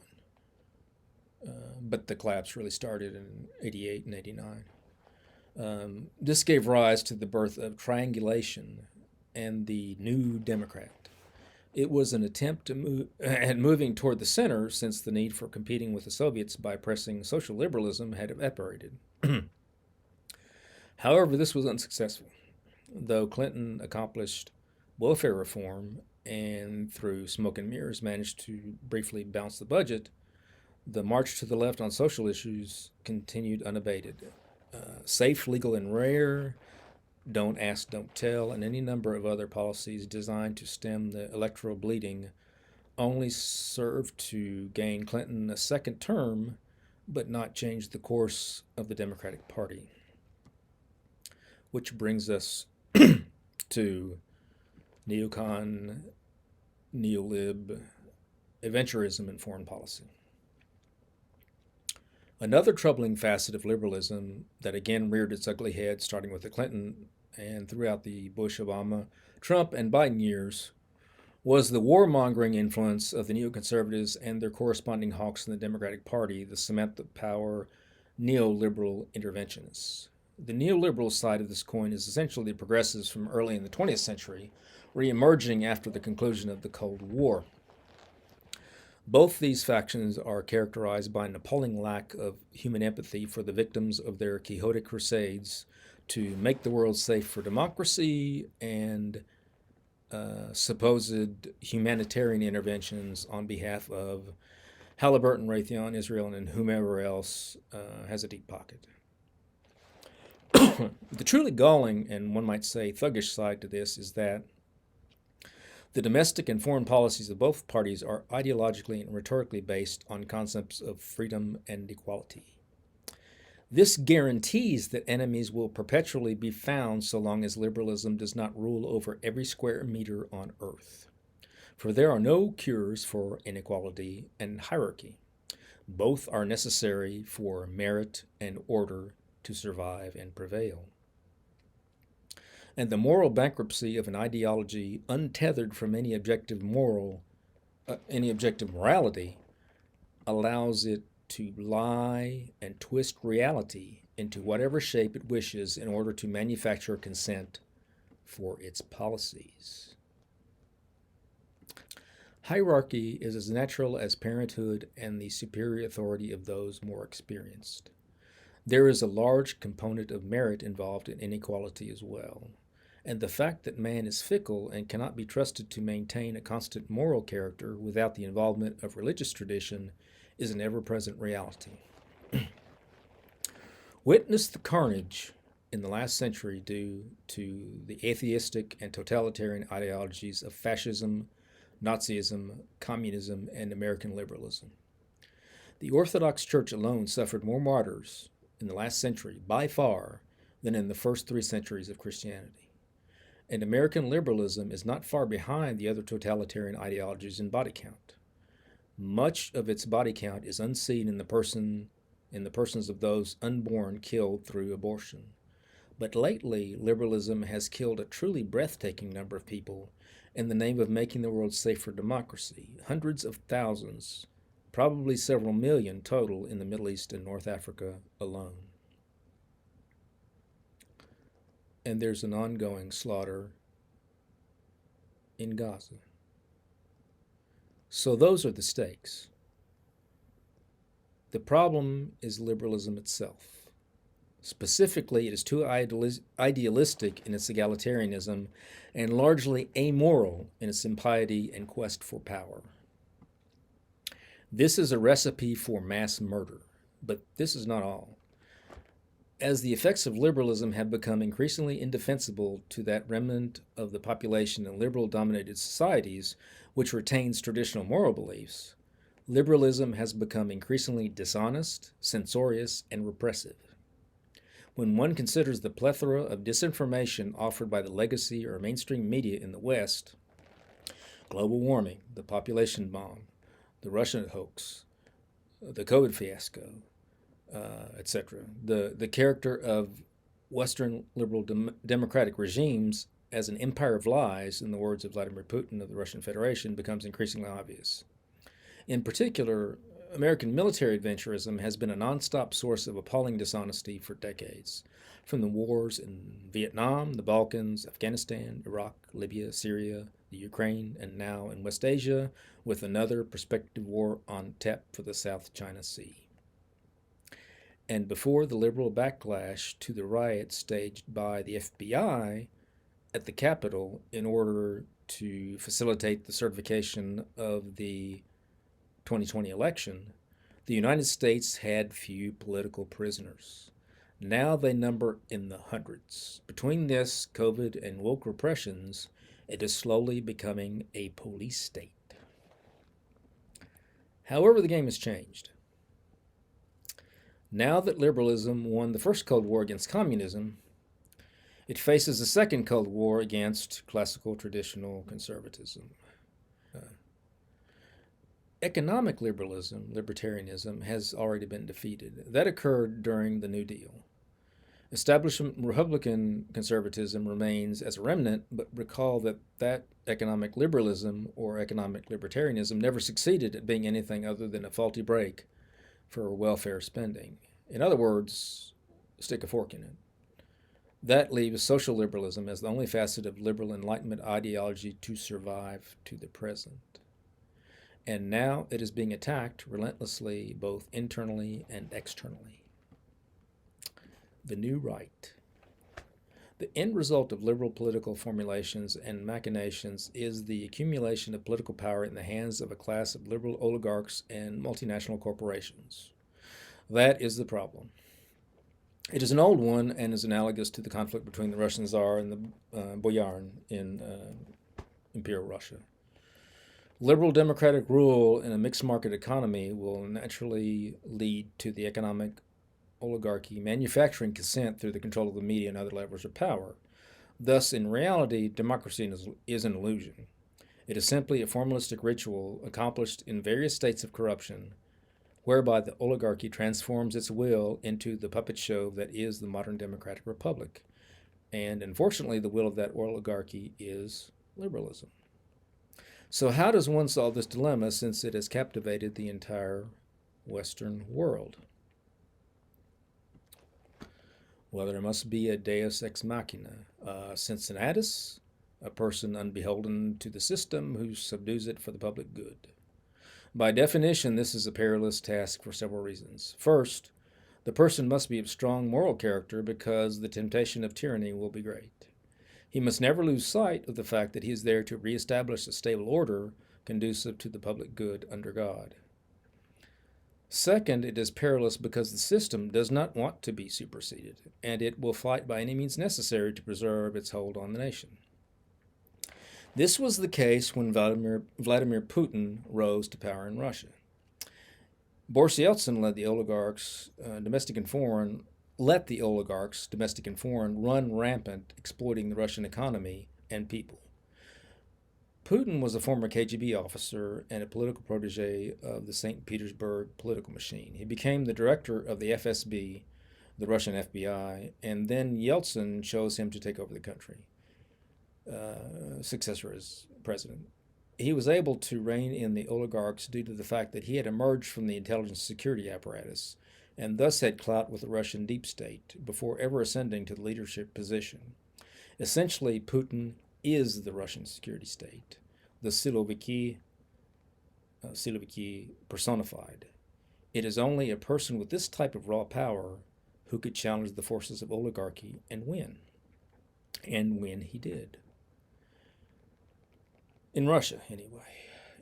but the collapse really started in 88 and 89. This gave rise to the birth of triangulation and the New Democrat. It was an attempt at moving toward the center, since the need for competing with the Soviets by pressing social liberalism had evaporated. However, this was unsuccessful. Though Clinton accomplished welfare reform and through smoke and mirrors managed to briefly balance the budget, the march to the left on social issues continued unabated. Safe, legal, and rare, don't ask, don't tell, and any number of other policies designed to stem the electoral bleeding only served to gain Clinton a second term, but not change the course of the Democratic Party. Which brings us to neocon, neolib, adventurism in foreign policy. Another troubling facet of liberalism that again reared its ugly head, starting with the Clinton and throughout the Bush, Obama, Trump, and Biden years, was the warmongering influence of the neoconservatives and their corresponding hawks in the Democratic Party, the cement of power neoliberal interventionists. The neoliberal side of this coin is essentially the progressives from early in the 20th century, re-emerging after the conclusion of the Cold War. Both these factions are characterized by an appalling lack of human empathy for the victims of their Quixotic crusades to make the world safe for democracy and supposed humanitarian interventions on behalf of Halliburton, Raytheon, Israel, and whomever else has a deep pocket. The truly galling and, one might say, thuggish side to this is that the domestic and foreign policies of both parties are ideologically and rhetorically based on concepts of freedom and equality. This guarantees that enemies will perpetually be found so long as liberalism does not rule over every square meter on earth. For there are no cures for inequality and hierarchy. Both are necessary for merit and order to survive and prevail. And the moral bankruptcy of an ideology untethered from any objective morality allows it to lie and twist reality into whatever shape it wishes in order to manufacture consent for its policies. Hierarchy is as natural as parenthood and the superior authority of those more experienced. There is a large component of merit involved in inequality as well, and the fact that man is fickle and cannot be trusted to maintain a constant moral character without the involvement of religious tradition is an ever-present reality. Witness the carnage in the last century due to the atheistic and totalitarian ideologies of fascism, Nazism, communism, and American liberalism. The Orthodox Church alone suffered more martyrs in the last century, by far, than in the first 3 centuries of Christianity. And American liberalism is not far behind the other totalitarian ideologies in body count. Much of its body count is unseen in the persons of those unborn killed through abortion. But lately, liberalism has killed a truly breathtaking number of people in the name of making the world safe for democracy, hundreds of thousands, probably several million total in the Middle East and North Africa alone. And there's an ongoing slaughter in Gaza. So those are the stakes. The problem is liberalism itself. Specifically, it is too idealistic in its egalitarianism and largely amoral in its impiety and quest for power. This is a recipe for mass murder, but this is not all. As the effects of liberalism have become increasingly indefensible to that remnant of the population in liberal dominated societies which retains traditional moral beliefs, liberalism has become increasingly dishonest, censorious, and repressive. When one considers the plethora of disinformation offered by the legacy or mainstream media in the West, global warming, the population bomb, the Russian hoax, the COVID fiasco, etc., the character of Western liberal democratic regimes as an empire of lies, in the words of Vladimir Putin of the Russian Federation, becomes increasingly obvious. In particular, American military adventurism has been a nonstop source of appalling dishonesty for decades. From the wars in Vietnam, the Balkans, Afghanistan, Iraq, Libya, Syria, the Ukraine, and now in West Asia, with another prospective war on tap for the South China Sea. And before the liberal backlash to the riots staged by the FBI at the Capitol in order to facilitate the certification of the 2020 election, the United States had few political prisoners. Now they number in the hundreds. Between this, COVID, and woke repressions, it is slowly becoming a police state. However, the game has changed. Now that liberalism won the first Cold War against communism, it faces a second Cold War against classical traditional conservatism. Economic liberalism, libertarianism, has already been defeated. That occurred during the New Deal. Establishment Republican conservatism remains as a remnant, but recall that economic liberalism or economic libertarianism never succeeded at being anything other than a faulty break for welfare spending. In other words, stick a fork in it. That leaves social liberalism as the only facet of liberal Enlightenment ideology to survive to the present. And now it is being attacked relentlessly, both internally and externally. The new right. The end result of liberal political formulations and machinations is the accumulation of political power in the hands of a class of liberal oligarchs and multinational corporations. That is the problem. It is an old one and is analogous to the conflict between the Russian Tsar and the Boyarin in Imperial Russia. Liberal democratic rule in a mixed market economy will naturally lead to the economic oligarchy manufacturing consent through the control of the media and other levers of power. Thus, in reality, democracy is an illusion. It is simply a formalistic ritual accomplished in various states of corruption, whereby the oligarchy transforms its will into the puppet show that is the modern democratic republic. And unfortunately, the will of that oligarchy is liberalism. So how does one solve this dilemma, since it has captivated the entire Western world? Well, there must be a deus ex machina, Cincinnatus, a person unbeholden to the system who subdues it for the public good. By definition, this is a perilous task for several reasons. First, the person must be of strong moral character because the temptation of tyranny will be great. He must never lose sight of the fact that he is there to reestablish a stable order conducive to the public good under God. Second, it is perilous because the system does not want to be superseded, and it will fight by any means necessary to preserve its hold on the nation. This was the case when Vladimir Putin rose to power in Russia. Boris Yeltsin led the oligarchs, domestic and foreign, run rampant, exploiting the Russian economy and people. Putin was a former KGB officer and a political protege of the St. Petersburg political machine. He became the director of the FSB, the Russian FBI, and then Yeltsin chose him to take over the country, successor as president. He was able to rein in the oligarchs due to the fact that he had emerged from the intelligence security apparatus and thus had clout with the Russian deep state before ever ascending to the leadership position. Essentially, Putin is the Russian security state, the Siloviki personified. It is only a person with this type of raw power who could challenge the forces of oligarchy and win. And win he did. In Russia, anyway.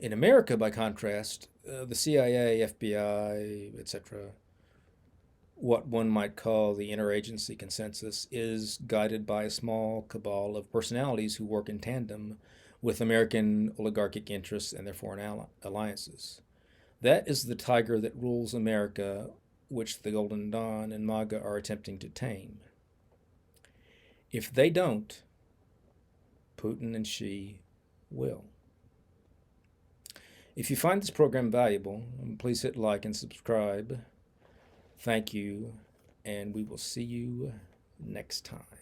In America, by contrast, the CIA, FBI, etc., what one might call the interagency consensus is guided by a small cabal of personalities who work in tandem with American oligarchic interests and their foreign alliances. That is the tiger that rules America, which the Golden Dawn and MAGA are attempting to tame. If they don't, Putin and Xi will. If you find this program valuable, please hit like and subscribe. Thank you, and we will see you next time.